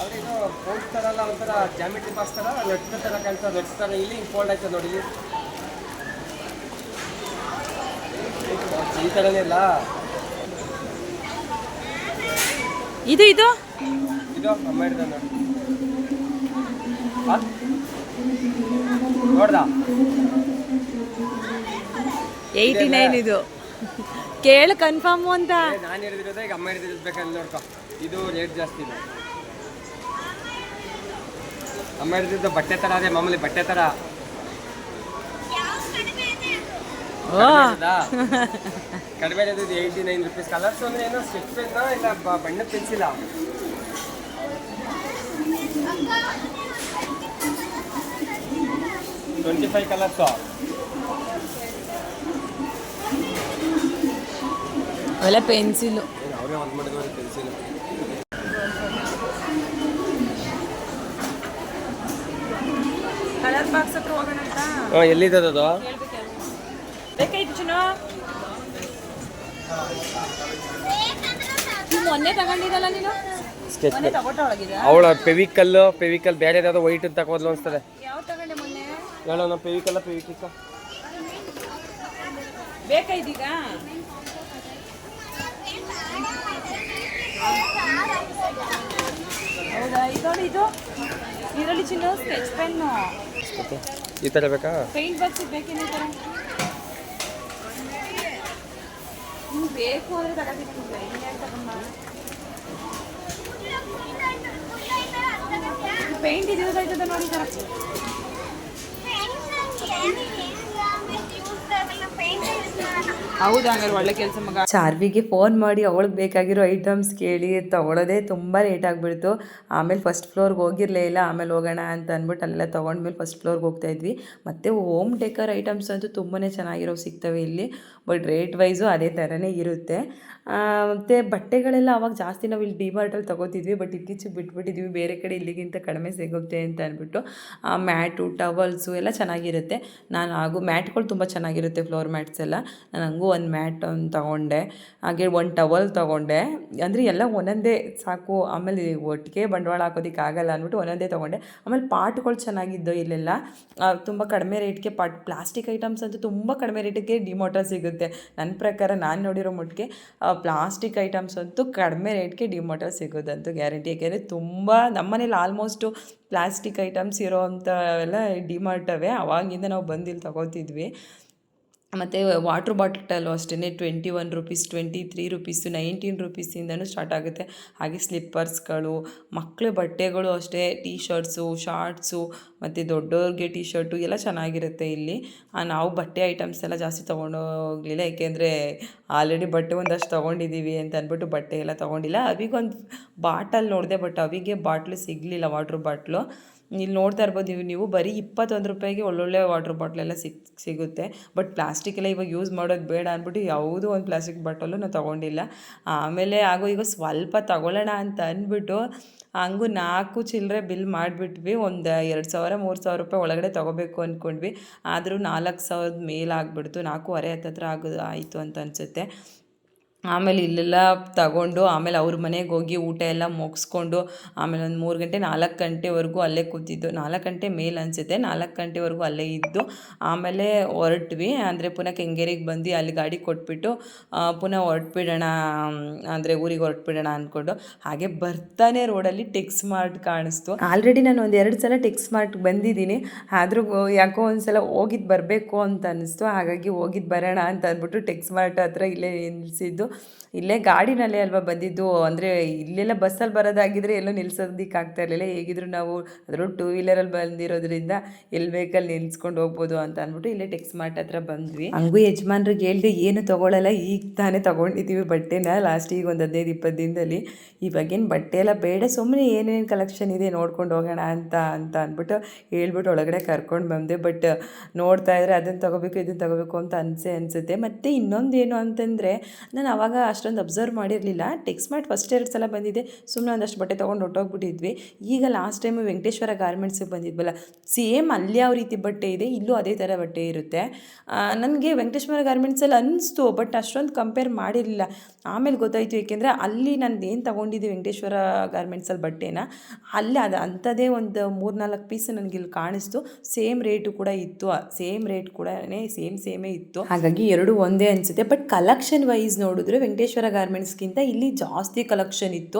ಆದರೆ ಇದು ಪೌಚ್ ಥರ ಅಲ್ಲ, ಒಂಥರ ಜಾಮಿಟ್ರಿ ಬಾಕ್ಸ್ ಥರ ನಟ್ಸ್ ಥರ ಕಾಣ್ತದೆ. ನಟ್ಸ್ ಥರ ಇಲ್ಲಿ ಫೋಲ್ಡ್ ಆಯ್ತದೆ ನೋಡಿ, ಈ ಥರನೇ ಇಲ್ಲ ಇದು ಇದು ಇದು ಅಮ್ಮ ಹಿಡ್ದ ನೋಡಿ. ನೋಡ್ದ 89 ಇದು ಕೇಳು ಕನ್ಫರ್ಮು ಅಂತ. ನಾನು ಹಿಡಿದಿರೋದೇ ಈಗ ಅಮ್ಮ ಹಿಡಿದಿರೋದು ಬೇಕಂದ್ರೆ ನೋಡ್ಕೊ. ಇದು ರೇಟ್ ಜಾಸ್ತಿ ಇದೆ. ಅಮ್ಮ ಹಿಡಿದಿದ್ದು ಬಟ್ಟೆ ಥರ ಅದೇ ಮಾಮೂಲಿ ಬಟ್ಟೆ ಥರ. ಕಡಿಮೆ ಇರೋದು 89 ರೂಪೀಸ್. ಕಲರ್ಸ್ ಅಂದರೆ ಏನೋ ಸ್ಕೆಚ್ ಪೆನ್ನ ಇಲ್ಲ ಬಣ್ಣದ ಪೆನ್ಸಿಲ್ಲ. $25 ಕಲರ್ಸು. ಅವೆಲ್ಲ ಪೆನ್ಸಿಲು. ಅವರೇ ಒಂದು ಮಾಡಿದ್ರು ಪೆನ್ಸಿಲ್. ಕಲರ್ ಬಾಕ್ಸ್ ಹತ್ರ ಹೋಗೋಣ ಅಂತ. ಎಲ್ಲಿದ್ದದು ಅದು? ಬೇಕಾಯ್ತು ಚಿನ್ನು. ಮೊನ್ನೆ ತಗೊಂಡಿದ್ದಲ್ಲ ನೀನು, ಸ್ಕೆಚ್ ಮೊನ್ನೆ ತಗೊಟ್ಟೊಳಗಿದೆ. ಅವಳ ಪೆವಿಕಲ್ ಬೇರೆ ಯಾವ್ದು ವೈಟ್ ಅಂತ ತಗೋದ್ಲು ಅನ್ಸ್ತದೆ. ಯಾವ ತಗೊಂಡೆ ಮೊನ್ನೆ? ಹೇಳೋ ನಾವು ಪೆವಿಕಲ್ ಬೇಕಾಯ್ತೀಗ? ಹೌದಾ? ಇದು ಇದರಲ್ಲಿ ಚಿನ್ನ ಸ್ಕೆಚ್ ಪೆನ್ನು ಈ ಥರ ಬೇಕಾ? ಪೇಂಟ್ ಬಾಕ್ಸ್ ಬೇಕೇನೆ ಥರ ಬೇಕು ಅಂದರೆ ತಗೋತಿರ್ತಿದ್ದೆ. ಪೇಂಟ್ ಇದು ಯೂಸ್ ಆಯ್ತದ ನೋಡಿ ಸರ್. ಹೌದಾ? ಹಂಗಾರೆ ಒಳ್ಳೆ ಕೆಲಸ ಮಗ. ಚಾರ್ವಿಗೆ ಫೋನ್ ಮಾಡಿ ಅವಳಿಗೆ ಬೇಕಾಗಿರೋ ಐಟಮ್ಸ್ ಕೇಳಿ ತೊಗೊಳೋದೇ ತುಂಬ ಲೇಟ್ ಆಗಿಬಿಡ್ತು. ಆಮೇಲೆ ಫಸ್ಟ್ ಫ್ಲೋರ್ಗೆ ಹೋಗಿರಲೇ ಇಲ್ಲ. ಆಮೇಲೆ ಹೋಗೋಣ ಅಂತ ಅಂದ್ಬಿಟ್ಟು ಅಲ್ಲೆಲ್ಲ ತೊಗೊಂಡ್ಮೇಲೆ ಫಸ್ಟ್ ಫ್ಲೋರ್ಗೆ ಹೋಗ್ತಾಯಿದ್ವಿ. ಮತ್ತು ಹೋಮ್ ಡೆಕೋರ್ ಐಟಮ್ಸ್ ಅಂತೂ ತುಂಬಾ ಚೆನ್ನಾಗಿರೋ ಸಿಗ್ತವೆ ಇಲ್ಲಿ. ಬಟ್ ರೇಟ್ ವೈಸು ಅದೇ ಥರನೇ ಇರುತ್ತೆ. ಮತ್ತು ಬಟ್ಟೆಗಳೆಲ್ಲ ಅವಾಗ ಜಾಸ್ತಿ ನಾವು ಇಲ್ಲಿ ಡಿಮಾರ್ಟಲ್ಲಿ ತೊಗೋತಿದ್ವಿ. ಬಟ್ ಇತ್ತೀಚೆಗೆ ಬಿಟ್ಬಿಟ್ಟಿದ್ವಿ, ಬೇರೆ ಕಡೆ ಇಲ್ಲಿಗಿಂತ ಕಡಿಮೆ ಸಿಗುತ್ತೆ ಅಂತ ಅಂದ್ಬಿಟ್ಟು. ಮ್ಯಾಟು ಟವಲ್ಸು ಎಲ್ಲ ಚೆನ್ನಾಗಿರುತ್ತೆ. ಹಾಗೂ ಮ್ಯಾಟ್ಗಳು ತುಂಬ ಚೆನ್ನಾಗಿರುತ್ತೆ, ಫ್ಲೋರ್ ಮ್ಯಾಟ್ಸ್ ಎಲ್ಲ. ನಾನು ಹಂಗೂ ಒಂದು ಮ್ಯಾಟ್ ಒಂದು ತೊಗೊಂಡೆ, ಹಾಗೆ ಒಂದು ಟವಲ್ ತೊಗೊಂಡೆ. ಅಂದರೆ ಎಲ್ಲ ಒಂದೊಂದೇ ಸಾಕು, ಆಮೇಲೆ ಒಟ್ಟಿಗೆ ಬಂಡವಾಳ ಹಾಕೋದಕ್ಕಾಗಲ್ಲ ಅಂದ್ಬಿಟ್ಟು ಒಂದೊಂದೇ ತೊಗೊಂಡೆ. ಆಮೇಲೆ ಪಾಟ್ಗಳು ಚೆನ್ನಾಗಿದ್ದು ಇಲ್ಲೆಲ್ಲ ತುಂಬ ಕಡಿಮೆ ರೇಟ್ಗೆ ಪ್ಲಾಸ್ಟಿಕ್ ಐಟಮ್ಸ್ ಅಂತೂ ತುಂಬ ಕಡಿಮೆ ರೇಟಿಗೆ ಡಿಮಾರ್ಟಲ್ಲಿ ಸಿಗುತ್ತೆ. ನನ್ನ ಪ್ರಕಾರ ನಾನು ನೋಡಿರೋ ಮಟ್ಟಿಗೆ ಪ್ಲಾಸ್ಟಿಕ್ ಐಟಮ್ಸ್ ಅಂತೂ ಕಡಿಮೆ ರೇಟ್ಗೆ ಡಿಮಾರ್ಟಲ್ಲಿ ಸಿಗೋದಂತೂ ಗ್ಯಾರಂಟಿ. ಯಾಕೆಂದರೆ ತುಂಬ ನಮ್ಮನೇಲಿ ಆಲ್ಮೋಸ್ಟು ಪ್ಲಾಸ್ಟಿಕ್ ಐಟಮ್ಸ್ ಇರೋ ಅಂಥವೆಲ್ಲ ಡಿಮಾರ್ಟವೇ. ಅವಾಗಿಂದ ನಾವು ಬಂದಿಲ್ಲಿ ತೊಗೋತಿದ್ವಿ. ಮತ್ತು ವಾಟ್ರ್ ಬಾಟಲು ಅಷ್ಟೇ 21 ರೂಪೀಸ್, 23 ರೂಪೀಸು, 19 ರೂಪೀಸಿಂದನೂ ಸ್ಟಾರ್ಟ್ ಆಗುತ್ತೆ. ಹಾಗೆ ಸ್ಲಿಪ್ಪರ್ಸ್ಗಳು, ಮಕ್ಕಳ ಬಟ್ಟೆಗಳು ಅಷ್ಟೇ, ಟೀ ಶರ್ಟ್ಸು, ಶಾರ್ಟ್ಸು, ಮತ್ತು ದೊಡ್ಡವ್ರಿಗೆ ಟೀ ಶರ್ಟು ಎಲ್ಲ ಚೆನ್ನಾಗಿರುತ್ತೆ ಇಲ್ಲಿ. ನಾವು ಬಟ್ಟೆ ಐಟಮ್ಸ್ ಎಲ್ಲ ಜಾಸ್ತಿ ತೊಗೊಂಡೋಗಲಿಲ್ಲ, ಏಕೆಂದರೆ ಆಲ್ರೆಡಿ ಬಟ್ಟೆ ಒಂದಷ್ಟು ತೊಗೊಂಡಿದ್ದೀವಿ ಅಂತ ಅಂದ್ಬಿಟ್ಟು ಬಟ್ಟೆ ಎಲ್ಲ ತೊಗೊಂಡಿಲ್ಲ. ಅವಿಗೊಂದು ಬಾಟಲ್ ನೋಡಿದೆ, ಬಟ್ ಅವಿಗೆ ಬಾಟ್ಲು ಸಿಗಲಿಲ್ಲ, ವಾಟ್ರ್ ಬಾಟ್ಲು. ಇಲ್ಲಿ ನೋಡ್ತಾ ಇರ್ಬೋದು ನೀವು ಬರೀ 21 ರೂಪಾಯಿಗೆ ಒಳ್ಳೊಳ್ಳೆ ವಾಟ್ರ್ ಬಾಟ್ಲೆಲ್ಲ ಸಿಗುತ್ತೆ. ಬಟ್ ಪ್ಲಾಸ್ಟಿಕ್ ಎಲ್ಲ ಇವಾಗ ಯೂಸ್ ಮಾಡೋದು ಬೇಡ ಅಂದ್ಬಿಟ್ಟು ಯಾವುದೂ ಒಂದು ಪ್ಲಾಸ್ಟಿಕ್ ಬಾಟಲು ನಾವು ತೊಗೊಂಡಿಲ್ಲ. ಆಮೇಲೆ ಈಗ ಸ್ವಲ್ಪ ತೊಗೊಳ್ಳೋಣ ಅಂತ ಅಂದ್ಬಿಟ್ಟು ಹಂಗೂ 4 ಚಿಲ್ಲರೆ ಬಿಲ್ ಮಾಡಿಬಿಟ್ವಿ. ಒಂದು 2,000-3,000 ರೂಪಾಯಿ ಒಳಗಡೆ ತೊಗೋಬೇಕು ಅಂದ್ಕೊಂಡ್ವಿ. ಆದರೂ 4,000 ಮೇಲೆ ಆಗಿಬಿಡ್ತು. 4,500 ಆಯಿತು ಅಂತ ಅನಿಸುತ್ತೆ. ಆಮೇಲೆ ಇಲ್ಲೆಲ್ಲ ತಗೊಂಡು ಆಮೇಲೆ ಅವ್ರ ಮನೆಗೆ ಹೋಗಿ ಊಟ ಎಲ್ಲ ಮುಗಿಸ್ಕೊಂಡು ಆಮೇಲೆ ಒಂದು 3 ಗಂಟೆ 4 ಗಂಟೆವರೆಗೂ ಅಲ್ಲೇ ಕೂತಿದ್ದು. 4 ಗಂಟೆ ಮೇಲೆ ಅನಿಸುತ್ತೆ, 4 ಗಂಟೆವರೆಗೂ ಅಲ್ಲೇ ಇದ್ದು ಆಮೇಲೆ ಹೊರಟ್ವಿ. ಅಂದರೆ ಪುನಃ ಕೆಂಗೇರಿಗೆ ಬಂದು ಅಲ್ಲಿ ಗಾಡಿ ಕೊಟ್ಬಿಟ್ಟು ಪುನಃ ಹೊರಟ್ಬಿಡೋಣ, ಅಂದರೆ ಊರಿಗೆ ಹೊರಟ್ಬಿಡೋಣ ಅಂದ್ಕೊಂಡು. ಹಾಗೆ ಬರ್ತಾನೆ ರೋಡಲ್ಲಿ ಟೆಕ್ಸ್ ಮಾರ್ಟ್ ಕಾಣಿಸ್ತು. ಆಲ್ರೆಡಿ ನಾನು ಒಂದು 2 ಸಲ ಟೆಕ್ಸ್ ಮಾರ್ಟ್ ಬಂದಿದ್ದೀನಿ, ಆದರೂ ಯಾಕೋ ಒಂದು ಸಲ ಹೋಗಿದ್ದು ಬರಬೇಕು ಅಂತ ಅನ್ನಿಸ್ತು. ಹಾಗಾಗಿ ಹೋಗಿದ್ದು ಬರೋಣ ಅಂತ ಅಂದ್ಬಿಟ್ಟು ಟೆಕ್ಸ್ ಮಾರ್ಟ್ ಹತ್ರ ಇಲ್ಲೇ ನಿಲ್ಲಿಸಿದ್ದು. ಇಲ್ಲೇ ಗಾಡಿನಲ್ಲೇ ಅಲ್ವಾ ಬಂದಿದ್ದು, ಅಂದರೆ ಇಲ್ಲೆಲ್ಲ ಬಸ್ಸಲ್ಲಿ ಬರೋದಾಗಿದ್ದರೆ ಎಲ್ಲೂ ನಿಲ್ಸೋದಕ್ಕೆ ಆಗ್ತಾ ಇರಲಿಲ್ಲ. ಹೇಗಿದ್ರು ನಾವು ಅದರಲ್ಲೂ 2 ವೀಲರಲ್ಲಿ ಬಂದಿರೋದ್ರಿಂದ ಎಲ್ಲಿ ಬೇಕಲ್ಲಿ ನಿಲ್ಸ್ಕೊಂಡು ಹೋಗ್ಬೋದು ಅಂತ ಅಂದ್ಬಿಟ್ಟು ಇಲ್ಲೇ ಟೆಕ್ಸ್ ಮಾರ್ಟ್ ಹತ್ರ ಬಂದ್ವಿ. ಹಂಗೂ ಯಜಮಾನ್ರಿಗೆ ಹೇಳ್ದೆ ಏನು ತೊಗೊಳ್ಳಲ್ಲ, ಈಗ ತಾನೇ ತೊಗೊಂಡಿದ್ದೀವಿ ಬಟ್ಟೆನ, ಲಾಸ್ಟಿಗೆ ಒಂದು 15-20 ದಿನದಲ್ಲಿ. ಇವಾಗೇನು ಬಟ್ಟೆ ಎಲ್ಲ ಬೇಡ, ಸುಮ್ಮನೆ ಏನೇನು ಕಲೆಕ್ಷನ್ ಇದೆ ನೋಡ್ಕೊಂಡು ಹೋಗೋಣ ಅಂತ ಅಂದ್ಬಿಟ್ಟು ಹೇಳ್ಬಿಟ್ಟು ಒಳಗಡೆ ಕರ್ಕೊಂಡು ಬಂದೆ. ಬಟ್ ನೋಡ್ತಾ ಇದ್ರೆ ಅದನ್ನು ತೊಗೋಬೇಕು ಇದನ್ನು ತೊಗೋಬೇಕು ಅಂತ ಅನಿಸುತ್ತೆ. ಮತ್ತು ಇನ್ನೊಂದೇನು ಅಂತಂದರೆ, ನಾನು ಆವಾಗ ಅಷ್ಟೊಂದು ಅಬ್ಸರ್ವ್ ಮಾಡಿರಲಿಲ್ಲ. ಟೆಕ್ಸ್ ಮಾರ್ಟ್ ಫಸ್ಟ್ 2 ಸಲ ಬಂದಿದ್ದೆ, ಸುಮ್ಮನೆ ಒಂದಷ್ಟು ಬಟ್ಟೆ ತೊಗೊಂಡು ಹೊಟ್ಟೋಗ್ಬಿಟ್ಟಿದ್ವಿ. ಈಗ ಲಾಸ್ಟ್ ಟೈಮು ವೆಂಕಟೇಶ್ವರ ಗಾರ್ಮೆಂಟ್ಸಿಗೆ ಬಂದಿದ್ವಲ್ಲ, ಸೇಮ್ ಅಲ್ಲಿ ಯಾವ ರೀತಿ ಬಟ್ಟೆ ಇದೆ ಇಲ್ಲೂ ಅದೇ ಥರ ಬಟ್ಟೆ ಇರುತ್ತೆ. ನನಗೆ ವೆಂಕಟೇಶ್ವರ ಗಾರ್ಮೆಂಟ್ಸಲ್ಲಿ ಅನ್ನಿಸ್ತು, ಬಟ್ ಅಷ್ಟೊಂದು ಕಂಪೇರ್ ಮಾಡಿರಲಿಲ್ಲ. ಆಮೇಲೆ ಗೊತ್ತಾಯಿತು, ಏಕೆಂದರೆ ಅಲ್ಲಿ ನಾನು ಏನು ತೊಗೊಂಡಿದ್ದೆ ವೆಂಕಟೇಶ್ವರ ಗಾರ್ಮೆಂಟ್ಸಲ್ಲಿ ಬಟ್ಟೆನ, ಅಲ್ಲಿ ಅದು ಅಂಥದ್ದೇ ಒಂದು 3-4 ಪೀಸ್ ನನಗೆ ಇಲ್ಲಿ ಕಾಣಿಸ್ತು. ಸೇಮ್ ರೇಟು ಕೂಡ ಇತ್ತು, ಸೇಮ್ ರೇಟ್ ಕೂಡ ಸೇಮೇ ಇತ್ತು. ಹಾಗಾಗಿ ಎರಡು ಒಂದೇ ಅನಿಸುತ್ತೆ. ಬಟ್ ಕಲೆಕ್ಷನ್ ವೈಸ್ ನೋಡಿದ್ರೆ ವೆಂಕಟೇಶ್ವರ ಗಾರ್ಮೆಂಟ್ಸ್ಗಿಂತ ಇಲ್ಲಿ ಜಾಸ್ತಿ ಕಲೆಕ್ಷನ್ ಇತ್ತು.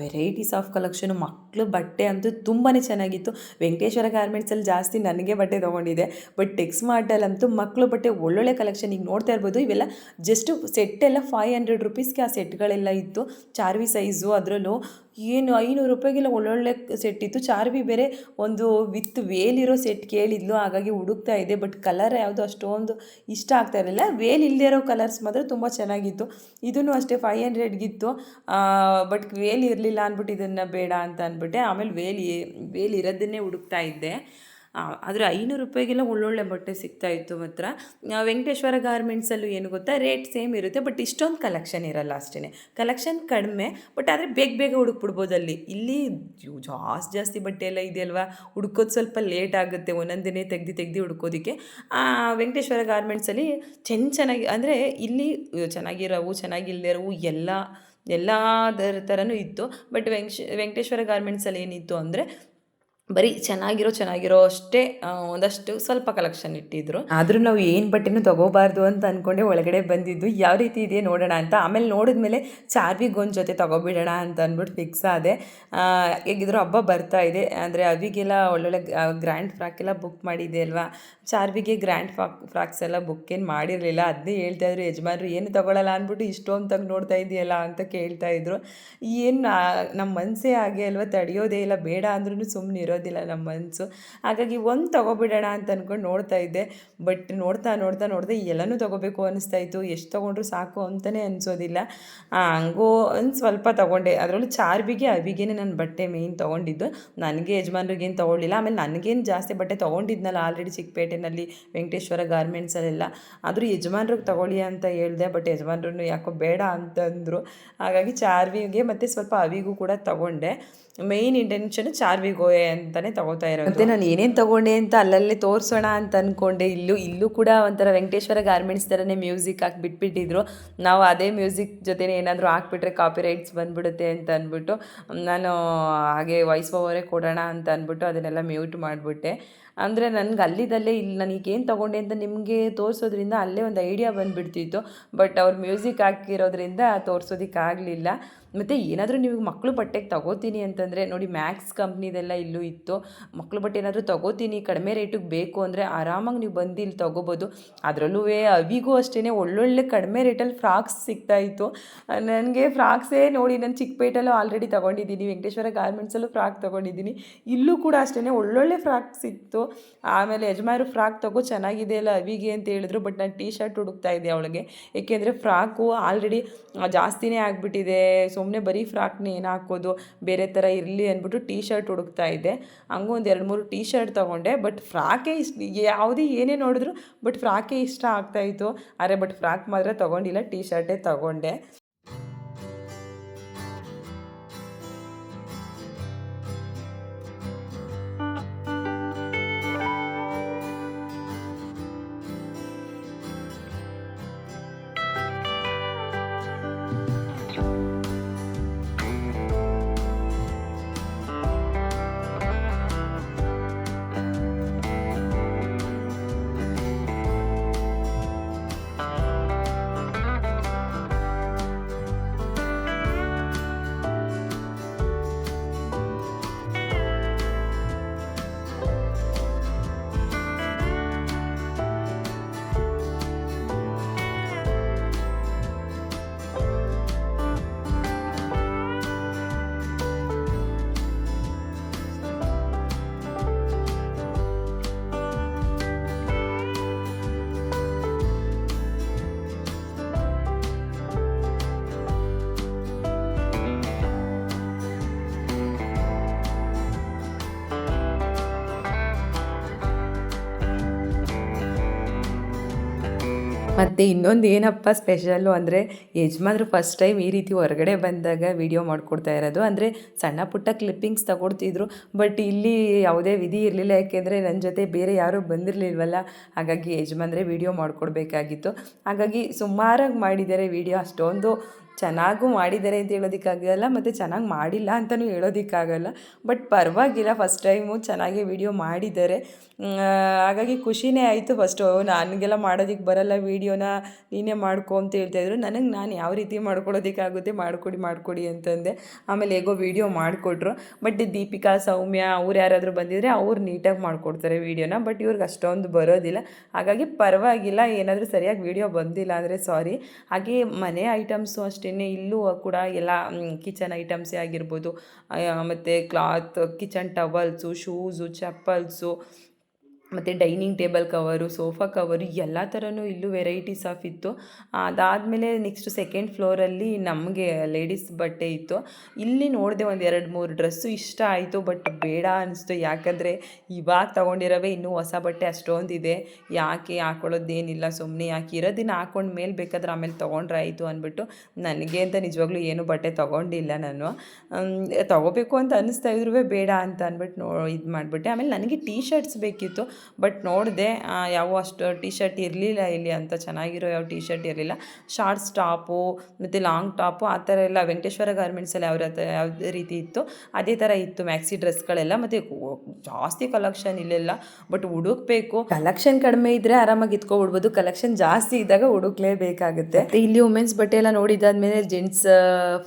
ವೆರೈಟೀಸ್ ಆಫ್ ಕಲೆಕ್ಷನು, ಮಕ್ಕಳು ಬಟ್ಟೆ ಅಂತೂ ತುಂಬಾ ಚೆನ್ನಾಗಿತ್ತು. ವೆಂಕಟೇಶ್ವರ ಗಾರ್ಮೆಂಟ್ಸಲ್ಲಿ ಜಾಸ್ತಿ ನನಗೆ ಬಟ್ಟೆ ತೊಗೊಂಡಿದ್ದೆ, ಬಟ್ ಟೆಕ್ಸ್ ಮಾರ್ಟಲ್ಲಂತೂ ಮಕ್ಕಳು ಬಟ್ಟೆ ಒಳ್ಳೊಳ್ಳೆ ಕಲೆಕ್ಷನ್. ಈಗ ನೋಡ್ತಾ ಇರ್ಬೋದು, ಇವೆಲ್ಲ ಜಸ್ಟ್ ಸೆಟ್ಟೆಲ್ಲ 500 ರುಪೀಸ್ಗೆ ಆ ಸೆಟ್ಗಳೆಲ್ಲ ಇತ್ತು. ಚಾರ್ವಿ ಸೈಜು, ಅದರಲ್ಲೂ ಏನು 500 ರೂಪಾಯಿಗೆಲ್ಲ ಒಳ್ಳೊಳ್ಳೆ ಸೆಟ್ ಇತ್ತು. ಚಾರ್ವಿ ಬೇರೆ ಒಂದು ವಿತ್ ವೇಲಿರೋ ಸೆಟ್ ಕೇಳಿದ್ಲು, ಹಾಗಾಗಿ ಹುಡುಕ್ತಾ ಇದೆ. ಬಟ್ ಕಲರ್ ಯಾವುದು ಅಷ್ಟೊಂದು ಇಷ್ಟ ಆಗ್ತಾ ಇರಲಿಲ್ಲ. ವೇಲ್ ಇಲ್ಲದೇ ಇರೋ ಕಲರ್ಸ್ ಮಾತ್ರ ತುಂಬ ಚೆನ್ನಾಗಿತ್ತು. ಇದನ್ನು ಅಷ್ಟೇ 500ಗಿತ್ತು, ಬಟ್ ವೇಲ್ ಇರಲಿಲ್ಲ ಅಂದ್ಬಿಟ್ಟು ಇದನ್ನು ಬೇಡ ಅಂತ ಅಂದ್ಬಿಟ್ಟೆ. ಆಮೇಲೆ ವೇಲ್ ಇರೋದನ್ನೇ ಹುಡುಕ್ತಾ ಇದ್ದೆ. ಆದರೆ 500 ರೂಪಾಯಿಗೆಲ್ಲ ಒಳ್ಳೊಳ್ಳೆ ಬಟ್ಟೆ ಸಿಗ್ತಾಯಿತ್ತು ಮಾತ್ರ. ವೆಂಕಟೇಶ್ವರ ಗಾರ್ಮೆಂಟ್ಸಲ್ಲೂ ಏನು ಗೊತ್ತಾ, ರೇಟ್ ಸೇಮ್ ಇರುತ್ತೆ, ಬಟ್ ಇಷ್ಟೊಂದು ಕಲೆಕ್ಷನ್ ಇರಲ್ಲ ಅಷ್ಟೇ. ಕಲೆಕ್ಷನ್ ಕಡಿಮೆ, ಬಟ್ ಆದರೆ ಬೇಗ ಹುಡುಕ್ಬಿಡ್ಬೋದು ಅಲ್ಲಿ. ಇಲ್ಲಿ ಜಾಸ್ತಿ ಬಟ್ಟೆ ಎಲ್ಲ ಇದೆಯಲ್ವಾ, ಹುಡ್ಕೋದು ಸ್ವಲ್ಪ ಲೇಟ್ ಆಗುತ್ತೆ, ಒಂದೊಂದೇ ತೆಗ್ದು ಹುಡ್ಕೋದಕ್ಕೆ. ವೆಂಕಟೇಶ್ವರ ಗಾರ್ಮೆಂಟ್ಸಲ್ಲಿ ಚೆನ್ನಾಗಿ, ಅಂದರೆ ಇಲ್ಲಿ ಚೆನ್ನಾಗಿರೋವು ಚೆನ್ನಾಗಿಲ್ಲದಿರೋವು ಎಲ್ಲದರ ಥರನೂ ಇತ್ತು. ಬಟ್ ವೆಂಕಟೇಶ್ವರ ಗಾರ್ಮೆಂಟ್ಸಲ್ಲಿ ಏನಿತ್ತು ಅಂದರೆ ಬರೀ ಚೆನ್ನಾಗಿರೋ ಅಷ್ಟೇ ಒಂದಷ್ಟು ಸ್ವಲ್ಪ ಕಲೆಕ್ಷನ್ ಇಟ್ಟಿದ್ರು. ಆದರೂ ನಾವು ಏನು ಬಟ್ಟೆನೂ ತೊಗೋಬಾರ್ದು ಅಂತ ಅಂದ್ಕೊಂಡೆ ಒಳಗಡೆ ಬಂದಿದ್ದು, ಯಾವ ರೀತಿ ಇದೆ ನೋಡೋಣ ಅಂತ. ಆಮೇಲೆ ನೋಡಿದ್ಮೇಲೆ ಚಾರ್ವಿಗೆ ಒಂದು ಜೊತೆ ತೊಗೊಬಿಡೋಣ ಅಂತ ಅಂದ್ಬಿಟ್ಟು ಫಿಕ್ಸ್ ಆದೆ. ಹೇಗಿದ್ರು ಹಬ್ಬ ಬರ್ತಾ ಇದೆ, ಅಂದರೆ ಅವಿಗೆಲ್ಲ ಒಳ್ಳೊಳ್ಳೆ ಗ್ರ್ಯಾಂಡ್ ಫ್ರಾಕ್ ಎಲ್ಲ ಬುಕ್ ಮಾಡಿದ್ದೆ ಅಲ್ವಾ. ಚಾರ್ವಿಗೆ ಗ್ರ್ಯಾಂಡ್ ಫ್ರಾಕ್ಸ್ ಎಲ್ಲ ಬುಕ್ ಏನು ಮಾಡಿರಲಿಲ್ಲ. ಅದನ್ನೇ ಹೇಳ್ತಾಯಿದ್ರು ಯಜಮಾನ್ರು, ಏನು ತೊಗೊಳ್ಳಲ್ಲ ಅಂದ್ಬಿಟ್ಟು ಇಷ್ಟೊಂದು ತೆಗೆದು ನೋಡ್ತಾ ಇದೆಯಲ್ಲ ಅಂತ ಕೇಳ್ತಾಯಿದ್ರು. ಏನು ನಮ್ಮ ಮನಸ್ಸೇ ಹಾಗೆ ಅಲ್ವಾ, ತಡೆಯೋದೇ ಇಲ್ಲ, ಬೇಡ ಅಂದ್ರೂ ಸುಮ್ಮನೆ ಇರೋದಿಲ್ಲ ನಮ್ಮ ಮನಸ್ಸು. ಹಾಗಾಗಿ ಒಂದು ತೊಗೊಬಿಡೋಣ ಅಂತ ಅಂದ್ಕೊಂಡು ನೋಡ್ತಾ ಇದ್ದೆ. ಬಟ್ ನೋಡ್ತಾ ಎಲ್ಲನೂ ತೊಗೋಬೇಕು ಅನ್ನಿಸ್ತಾಯಿತ್ತು. ಎಷ್ಟು ತೊಗೊಂಡ್ರು ಸಾಕು ಅಂತಲೇ ಅನಿಸೋದಿಲ್ಲ. ಹಂಗೋ ಒಂದು ಸ್ವಲ್ಪ ತೊಗೊಂಡೆ. ಅದರಲ್ಲೂ ಚಾರ್ವಿಗೆ ಅವಿಗೇನೆ ನಾನು ಬಟ್ಟೆ ಮೇಯ್ನ್ ತೊಗೊಂಡಿದ್ದು. ನನಗೆ ಯಜಮಾನ್ರಿಗೇನು ತೊಗೊಳ್ಳಿಲ್ಲ. ಆಮೇಲೆ ನನಗೇನು ಜಾಸ್ತಿ ಬಟ್ಟೆ ತೊಗೊಂಡಿದ್ನಲ್ಲ ಆಲ್ರೆಡಿ ಚಿಕ್ಕಪೇಟೆನಲ್ಲಿ ವೆಂಕಟೇಶ್ವರ ಗಾರ್ಮೆಂಟ್ಸಲ್ಲೆಲ್ಲ, ಆದರೂ ಯಜಮಾನ್ರಿಗೆ ತೊಗೊಳ್ಳಿ ಅಂತ ಹೇಳಿದೆ. ಬಟ್ ಯಜಮಾನ್ರು ಯಾಕೋ ಬೇಡ ಅಂತಂದರು. ಹಾಗಾಗಿ ಚಾರ್ವಿಗೆ ಮತ್ತು ಸ್ವಲ್ಪ ಅವಿಗೂ ಕೂಡ ತೊಗೊಂಡೆ. ಮೇಯ್ನ್ ಇಂಟೆನ್ಷನ್ ಚಾರ್ವಿಗೋಯೆ ಅಂತಲೇ ತೊಗೋತಾ ಇರೋದು. ಮತ್ತು ನಾನು ಏನೇನು ತೊಗೊಂಡೆ ಅಂತ ಅಲ್ಲಲ್ಲೇ ತೋರಿಸೋಣ ಅಂತ ಅಂದ್ಕೊಂಡೆ. ಇಲ್ಲೂ ಕೂಡ ಒಂಥರ ವೆಂಕಟೇಶ್ವರ ಗಾರ್ಮೆಂಟ್ಸ್ ಥರನೇ ಮ್ಯೂಸಿಕ್ ಹಾಕಿ ಬಿಟ್ಬಿಟ್ಟಿದ್ರು. ನಾವು ಅದೇ ಮ್ಯೂಸಿಕ್ ಜೊತೆನೇ ಏನಾದರೂ ಹಾಕ್ಬಿಟ್ರೆ ಕಾಪಿ ರೈಟ್ಸ್ ಬಂದುಬಿಡುತ್ತೆ ಅಂತ ಅಂದ್ಬಿಟ್ಟು ನಾನು ಹಾಗೆ ವಾಯ್ಸ್ ಓವರೇ ಕೊಡೋಣ ಅಂತ ಅಂದ್ಬಿಟ್ಟು ಅದನ್ನೆಲ್ಲ ಮ್ಯೂಟ್ ಮಾಡಿಬಿಟ್ಟೆ. ಅಂದರೆ ನನಗೆ ಅಲ್ಲಿದ್ದಲ್ಲೇ ಇಲ್ಲಿ ನನಗೇನು ತೊಗೊಂಡೆ ಅಂತ ನಿಮಗೆ ತೋರಿಸೋದ್ರಿಂದ ಅಲ್ಲೇ ಒಂದು ಐಡಿಯಾ ಬಂದುಬಿಡ್ತಿತ್ತು. ಬಟ್ ಅವ್ರು ಮ್ಯೂಸಿಕ್ ಹಾಕಿರೋದ್ರಿಂದ ತೋರಿಸೋದಕ್ಕಾಗಲಿಲ್ಲ. ಮತ್ತು ಏನಾದರೂ ನೀವು ಮಕ್ಕಳು ಬಟ್ಟೆಗೆ ತೊಗೋತೀನಿ ಅಂತಂದರೆ ನೋಡಿ, ಮ್ಯಾಕ್ಸ್ ಕಂಪ್ನಿದೆಲ್ಲ ಇಲ್ಲೂ ಇತ್ತು. ಮಕ್ಕಳು ಬಟ್ಟೆ ಏನಾದರೂ ತೊಗೋತೀನಿ ಕಡಿಮೆ ರೇಟಿಗೆ ಬೇಕು ಅಂದರೆ ಆರಾಮಾಗಿ ನೀವು ಬಂದು ಇಲ್ಲಿ ತೊಗೋಬೋದು. ಅದರಲ್ಲೂ ಅವಿಗೂ ಅಷ್ಟೇ ಒಳ್ಳೊಳ್ಳೆ ಕಡಿಮೆ ರೇಟಲ್ಲಿ ಫ್ರಾಕ್ಸ್ ಸಿಗ್ತಾಯಿತ್ತು. ನನಗೆ ಫ್ರಾಕ್ಸೇ ನೋಡಿ, ನಾನು ಚಿಕ್ಕಪೇಟೆಲ್ಲೂ ಆಲ್ರೆಡಿ ತೊಗೊಂಡಿದ್ದೀನಿ, ವೆಂಕಟೇಶ್ವರ ಗಾರ್ಮೆಂಟ್ಸಲ್ಲೂ ಫ್ರಾಕ್ ತೊಗೊಂಡಿದ್ದೀನಿ. ಇಲ್ಲೂ ಕೂಡ ಅಷ್ಟೇ ಒಳ್ಳೊಳ್ಳೆ ಫ್ರಾಕ್ ಸಿಕ್ತು. ಆಮೇಲೆ ಯಜಮಾನರು ಫ್ರಾಕ್ ತೊಗೋ ಚೆನ್ನಾಗಿದೆ ಅಲ್ಲ ಅವಿಗೆ ಅಂತ ಹೇಳಿದ್ರು. ಬಟ್ ನಾನು ಟೀ ಶರ್ಟ್ ಹುಡುಕ್ತಾ ಇದ್ದೆ ಅವಳಿಗೆ, ಏಕೆಂದರೆ ಫ್ರಾಕು ಆಲ್ರೆಡಿ ಜಾಸ್ತಿನೇ ಆಗಿಬಿಟ್ಟಿದೆ. ಸುಮ್ಮನೆ ಬರೀ ಫ್ರಾಕ್ನೇ ಏನು ಹಾಕೋದು, ಬೇರೆ ಥರ ಇರಲಿ ಅಂದ್ಬಿಟ್ಟು ಟೀ ಶರ್ಟ್ ಹುಡುಕ್ತಾ ಇದ್ದೆ. ಹಂಗೂ ಒಂದು 2-3 ಟೀ ಶರ್ಟ್ ತೊಗೊಂಡೆ. ಬಟ್ ಫ್ರಾಕೇ ಯಾವುದೇ ಏನೇ ನೋಡಿದ್ರು ಬಟ್ ಫ್ರಾಕೇ ಇಷ್ಟ ಆಗ್ತಾಯಿತ್ತು. ಬಟ್ ಫ್ರಾಕ್ ಮಾತ್ರ ತೊಗೊಂಡಿಲ್ಲ, ಟೀ ಶರ್ಟೇ ತೊಗೊಂಡೆ. ಮತ್ತು ಇನ್ನೊಂದು ಏನಪ್ಪ ಸ್ಪೆಷಲ್ಲು ಅಂದರೆ ಯಜಮಾನ್ರು ಫಸ್ಟ್ ಟೈಮ್ ಈ ರೀತಿ ಹೊರಗಡೆ ಬಂದಾಗ ವಿಡಿಯೋ ಮಾಡಿಕೊಡ್ತಾ ಇರೋದು. ಅಂದರೆ ಸಣ್ಣ ಪುಟ್ಟ ಕ್ಲಿಪ್ಪಿಂಗ್ಸ್ ತಗೊಳ್ತಿದ್ರು, ಬಟ್ ಇಲ್ಲಿ ಯಾವುದೇ ವಿಧಿ ಇರಲಿಲ್ಲ. ಯಾಕೆಂದರೆ ನನ್ನ ಜೊತೆ ಬೇರೆ ಯಾರೂ ಬಂದಿರಲಿಲ್ವಲ್ಲ, ಹಾಗಾಗಿ ಯಜಮಾನ್ರೆ ವಿಡಿಯೋ ಮಾಡಿಕೊಡ್ಬೇಕಾಗಿತ್ತು. ಹಾಗಾಗಿ ಸುಮಾರಾಗಿ ಮಾಡಿದ್ದಾರೆ ವಿಡಿಯೋ. ಅಷ್ಟೊಂದು ಚೆನ್ನಾಗೂ ಮಾಡಿದ್ದಾರೆ ಅಂತ ಹೇಳೋದಕ್ಕಾಗಲ್ಲ, ಮತ್ತು ಚೆನ್ನಾಗಿ ಮಾಡಿಲ್ಲ ಅಂತಲೂ ಹೇಳೋದಕ್ಕಾಗಲ್ಲ. ಬಟ್ ಪರವಾಗಿಲ್ಲ, ಫಸ್ಟ್ ಟೈಮು ಚೆನ್ನಾಗಿ ವಿಡಿಯೋ ಮಾಡಿದ್ದಾರೆ. ಹಾಗಾಗಿ ಖುಷಿನೇ ಆಯಿತು. ಫಸ್ಟು ನನಗೆಲ್ಲ ಮಾಡೋದಕ್ಕೆ ಬರಲ್ಲ ವೀಡಿಯೋನ, ನೀನೇ ಮಾಡ್ಕೊ ಅಂತ ಹೇಳ್ತಾಯಿದ್ರು. ನಾನು ಯಾವ ರೀತಿ ಮಾಡ್ಕೊಡೋದಕ್ಕಾಗುತ್ತೆ, ಮಾಡಿಕೊಡಿ ಅಂತಂದೆ. ಆಮೇಲೆ ಹೇಗೋ ವೀಡಿಯೋ ಮಾಡಿಕೊಟ್ರು. ಬಟ್ ದೀಪಿಕಾ, ಸೌಮ್ಯ ಅವ್ರು ಯಾರಾದರೂ ಬಂದಿದ್ದರೆ ಅವ್ರು ನೀಟಾಗಿ ಮಾಡಿಕೊಡ್ತಾರೆ ವೀಡಿಯೋನ. ಬಟ್ ಇವ್ರಿಗೆ ಅಷ್ಟೊಂದು ಬರೋದಿಲ್ಲ. ಹಾಗಾಗಿ ಪರವಾಗಿಲ್ಲ, ಏನಾದರೂ ಸರಿಯಾಗಿ ವೀಡಿಯೋ ಬಂದಿಲ್ಲ ಅಂದರೆ ಸಾರಿ. ಹಾಗೆ ಮನೆ ಐಟಮ್ಸು ಅಷ್ಟೇ, ಇಲ್ಲೂ ಕೂಡ ಎಲ್ಲ ಕಿಚನ್ ಐಟಮ್ಸೇ ಆಗಿರ್ಬೋದು, ಮತ್ತು ಕ್ಲಾತ್, ಕಿಚನ್ ಟವಲ್ಸು, ಶೂಸು, ಚಪ್ಪಲ್ಸು, ಮತ್ತು dining table cover, sofa cover ಎಲ್ಲ ಥರನೂ ಇಲ್ಲೂ ವೆರೈಟೀಸ್ ಆಫ್ ಇತ್ತು. ಅದಾದಮೇಲೆ ನೆಕ್ಸ್ಟ್ ಸೆಕೆಂಡ್ ಫ್ಲೋರಲ್ಲಿ ನಮಗೆ ಲೇಡೀಸ್ ಬಟ್ಟೆ ಇತ್ತು. ಇಲ್ಲಿ ನೋಡಿದೆ ಒಂದು 2-3 ಡ್ರೆಸ್ಸು ಇಷ್ಟ ಆಯಿತು, ಬಟ್ ಬೇಡ ಅನಿಸ್ತು. ಯಾಕಂದರೆ ಇವಾಗ ತೊಗೊಂಡಿರೋವೇ ಇನ್ನೂ ಹೊಸ ಬಟ್ಟೆ ಅಷ್ಟೊಂದಿದೆ, ಯಾಕೆ ಹಾಕೊಳ್ಳೋದೇನಿಲ್ಲ, ಸುಮ್ಮನೆ ಯಾಕೆ ಇರೋದಿನ ಹಾಕೊಂಡು ಮೇಲೆ ಬೇಕಾದ್ರೆ ಆಮೇಲೆ ತೊಗೊಂಡ್ರೆ ಆಯಿತು ಅಂದ್ಬಿಟ್ಟು ನನಗೆ ಅಂತ ನಿಜವಾಗ್ಲೂ ಏನು ಬಟ್ಟೆ ತೊಗೊಂಡಿಲ್ಲ. ನಾನು ತೊಗೋಬೇಕು ಅಂತ ಅನ್ನಿಸ್ತಾ ಇದ್ರೂ ಬೇಡ ಅಂತ ಅಂದ್ಬಿಟ್ಟು ಇದು ಮಾಡಿಬಿಟ್ಟೆ. ಆಮೇಲೆ ನನಗೆ ಟೀ ಶರ್ಟ್ಸ್ ಬೇಕಿತ್ತು, ಬಟ್ ನೋಡಿದೆ ಯಾವ ಅಷ್ಟು ಟೀ ಶರ್ಟ್ ಇರಲಿಲ್ಲ ಇಲ್ಲಿ, ಅಂತ ಚೆನ್ನಾಗಿರೋ ಯಾವ ಟೀ ಶರ್ಟ್ ಇರಲಿಲ್ಲ. ಶಾರ್ಟ್ಸ್ ಟಾಪು ಮತ್ತು ಲಾಂಗ್ ಟಾಪು ಆ ಥರ ಎಲ್ಲ ವೆಂಕಟೇಶ್ವರ ಗಾರ್ಮೆಂಟ್ಸಲ್ಲಿ ಯಾವುದೇ ರೀತಿ ಇತ್ತು ಅದೇ ಥರ ಇತ್ತು ಮ್ಯಾಕ್ಸಿ ಡ್ರೆಸ್ಗಳೆಲ್ಲ. ಮತ್ತು ಜಾಸ್ತಿ ಕಲೆಕ್ಷನ್ ಇಲ್ಲೆಲ್ಲ, ಬಟ್ ಹುಡುಕ್ಬೇಕು. ಕಲೆಕ್ಷನ್ ಕಡಿಮೆ ಇದ್ದರೆ ಆರಾಮಾಗಿ ಇಟ್ಕೊಬಿಡ್ಬೋದು, ಕಲೆಕ್ಷನ್ ಜಾಸ್ತಿ ಇದ್ದಾಗ ಹುಡುಕ್ಲೇಬೇಕಾಗುತ್ತೆ. ಇಲ್ಲಿ ವುಮೆನ್ಸ್ ಬಟ್ಟೆ ಎಲ್ಲ ನೋಡಿದಾದ್ಮೇಲೆ ಜೆಂಟ್ಸ್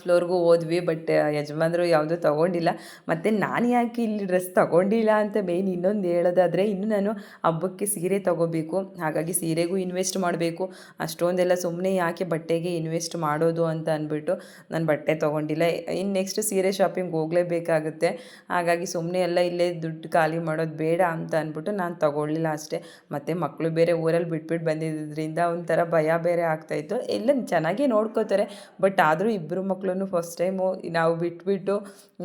ಫ್ಲೋರ್ಗೂ ಹೋದ್ವಿ, ಬಟ್ ಯಜಮಾನ್ರು ಯಾವುದೂ ತೊಗೊಂಡಿಲ್ಲ. ಮತ್ತು ನಾನು ಯಾಕೆ ಇಲ್ಲಿ ಡ್ರೆಸ್ ತೊಗೊಂಡಿಲ್ಲ ಅಂತ ಮೇಯ್ನ್ ಇನ್ನೊಂದು ಹೇಳೋದಾದರೆ, ಇನ್ನು ನಾನು ಹಬ್ಬಕ್ಕೆ ಸೀರೆ ತೊಗೋಬೇಕು. ಹಾಗಾಗಿ ಸೀರೆಗೂ ಇನ್ವೆಸ್ಟ್ ಮಾಡಬೇಕು. ಅಷ್ಟೊಂದೆಲ್ಲ ಸುಮ್ಮನೆ ಯಾಕೆ ಬಟ್ಟೆಗೆ ಇನ್ವೆಸ್ಟ್ ಮಾಡೋದು ಅಂತ ಅಂದ್ಬಿಟ್ಟು ನಾನು ಬಟ್ಟೆ ತೊಗೊಂಡಿಲ್ಲ. ಇನ್ನು ನೆಕ್ಸ್ಟ್ ಸೀರೆ ಶಾಪಿಂಗ್ ಹೋಗಲೇಬೇಕಾಗುತ್ತೆ. ಹಾಗಾಗಿ ಸುಮ್ಮನೆ ಎಲ್ಲ ಇಲ್ಲೇ ದುಡ್ಡು ಖಾಲಿ ಮಾಡೋದು ಬೇಡ ಅಂತ ಅಂದ್ಬಿಟ್ಟು ನಾನು ತೊಗೊಳ್ಳಿಲ್ಲ ಅಷ್ಟೇ. ಮತ್ತು ಮಕ್ಕಳು ಬೇರೆ ಊರಲ್ಲಿ ಬಿಟ್ಬಿಟ್ಟು ಬಂದಿದ್ದರಿಂದ ಒಂಥರ ಭಯ ಬೇರೆ ಆಗ್ತಾಯಿತ್ತು. ಎಲ್ಲ ಚೆನ್ನಾಗೇ ನೋಡ್ಕೋತಾರೆ, ಬಟ್ ಆದರೂ ಇಬ್ಬರು ಮಕ್ಕಳನ್ನು ಫಸ್ಟ್ ಟೈಮು ನಾವು ಬಿಟ್ಬಿಟ್ಟು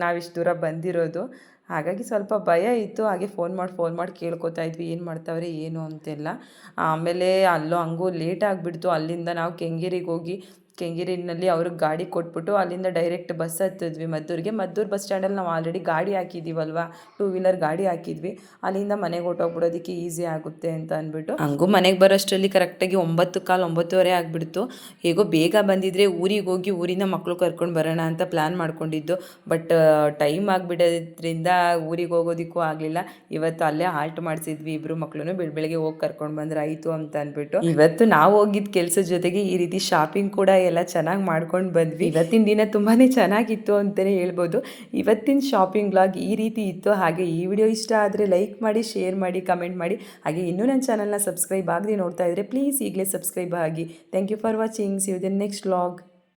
ನಾವಿಷ್ಟು ದೂರ ಬಂದಿರೋದು. ಹಾಗಾಗಿ ಸ್ವಲ್ಪ ಭಯ ಇತ್ತು. ಹಾಗೆ ಫೋನ್ ಮಾಡಿ ಕೇಳ್ಕೊತಾ ಇದ್ವಿ ಏನು ಮಾಡ್ತಾವ್ರೆ ಏನು ಅಂತೆಲ್ಲ. ಆಮೇಲೆ ಅಲ್ಲೋ ಹಂಗೂ ಲೇಟ್ ಆಗಿಬಿಡ್ತು. ಅಲ್ಲಿಂದ ನಾವು ಕೆಂಗೇರಿಗೆ ಹೋಗಿ ಕೆಂಗೇರಿನಲ್ಲಿ ಅವ್ರಿಗೆ ಗಾಡಿ ಕೊಟ್ಬಿಟ್ಟು ಅಲ್ಲಿಂದ ಡೈರೆಕ್ಟ್ ಬಸ್ ಹತ್ತಿದ್ವಿ ಮದ್ದೂರಿಗೆ. ಮದ್ದೂರು ಬಸ್ ಸ್ಟ್ಯಾಂಡಲ್ಲಿ ನಾವು ಆಲ್ರೆಡಿ ಗಾಡಿ ಹಾಕಿದ್ದೀವಲ್ವ, 2 ವೀಲರ್ ಗಾಡಿ ಹಾಕಿದ್ವಿ. ಅಲ್ಲಿಂದ ಮನೆಗೆ ಹೊಟ್ಟೋಗ್ಬಿಡೋದಕ್ಕೆ ಈಸಿ ಆಗುತ್ತೆ ಅಂತ ಅಂದ್ಬಿಟ್ಟು ಹಂಗೂ ಮನೆಗೆ ಬರೋಷ್ಟರಲ್ಲಿ ಕರೆಕ್ಟಾಗಿ 9:15, 9:30 ಆಗಿಬಿಡ್ತು. ಹೇಗೋ ಬೇಗ ಬಂದಿದ್ರೆ ಊರಿಗೆ ಹೋಗಿ ಊರಿಂದ ಮಕ್ಕಳು ಕರ್ಕೊಂಡು ಬರೋಣ ಅಂತ ಪ್ಲ್ಯಾನ್ ಮಾಡ್ಕೊಂಡಿದ್ದು. ಬಟ್ ಟೈಮ್ ಆಗಿಬಿಡೋದ್ರಿಂದ ಊರಿಗೆ ಹೋಗೋದಕ್ಕೂ ಆಗಲಿಲ್ಲ. ಇವತ್ತು ಅಲ್ಲೇ ಹಾಲ್ಟ್ ಮಾಡಿಸಿದ್ವಿ ಇಬ್ಬರು ಮಕ್ಕಳನ್ನು, ಬೆಳಗ್ಗೆ ಹೋಗಿ ಕರ್ಕೊಂಡು ಬಂದ್ರೆ ಆಯಿತು ಅಂತ ಅಂದ್ಬಿಟ್ಟು. ಇವತ್ತು ನಾವು ಹೋಗಿದ್ದ ಕೆಲಸದ ಜೊತೆಗೆ ಈ ರೀತಿ ಶಾಪಿಂಗ್ ಕೂಡ ಎಲ್ಲ ಚೆನ್ನಾಗಿ ಮಾಡ್ಕೊಂಡು ಬಂದ್ವಿ. ಇವತ್ತಿನ ದಿನ ತುಂಬಾ ಚೆನ್ನಾಗಿತ್ತು ಅಂತಲೇ ಹೇಳ್ಬೋದು. ಇವತ್ತಿನ ಶಾಪಿಂಗ್ ವ್ಲಾಗ್ ಈ ರೀತಿ ಇತ್ತು. ಹಾಗೆ ಈ ವಿಡಿಯೋ ಇಷ್ಟ ಆದರೆ ಲೈಕ್ ಮಾಡಿ, ಶೇರ್ ಮಾಡಿ, ಕಮೆಂಟ್ ಮಾಡಿ. ಹಾಗೆ ಇನ್ನೂ ನನ್ನ ಚಾನಲ್ನ ಸಬ್ಸ್ಕ್ರೈಬ್ ಆಗದೆ ನೋಡ್ತಾ ಇದ್ದರೆ ಪ್ಲೀಸ್ ಈಗಲೇ ಸಬ್ಸ್ಕ್ರೈಬ್ ಆಗಿ. Thank you for watching. See you the next vlog.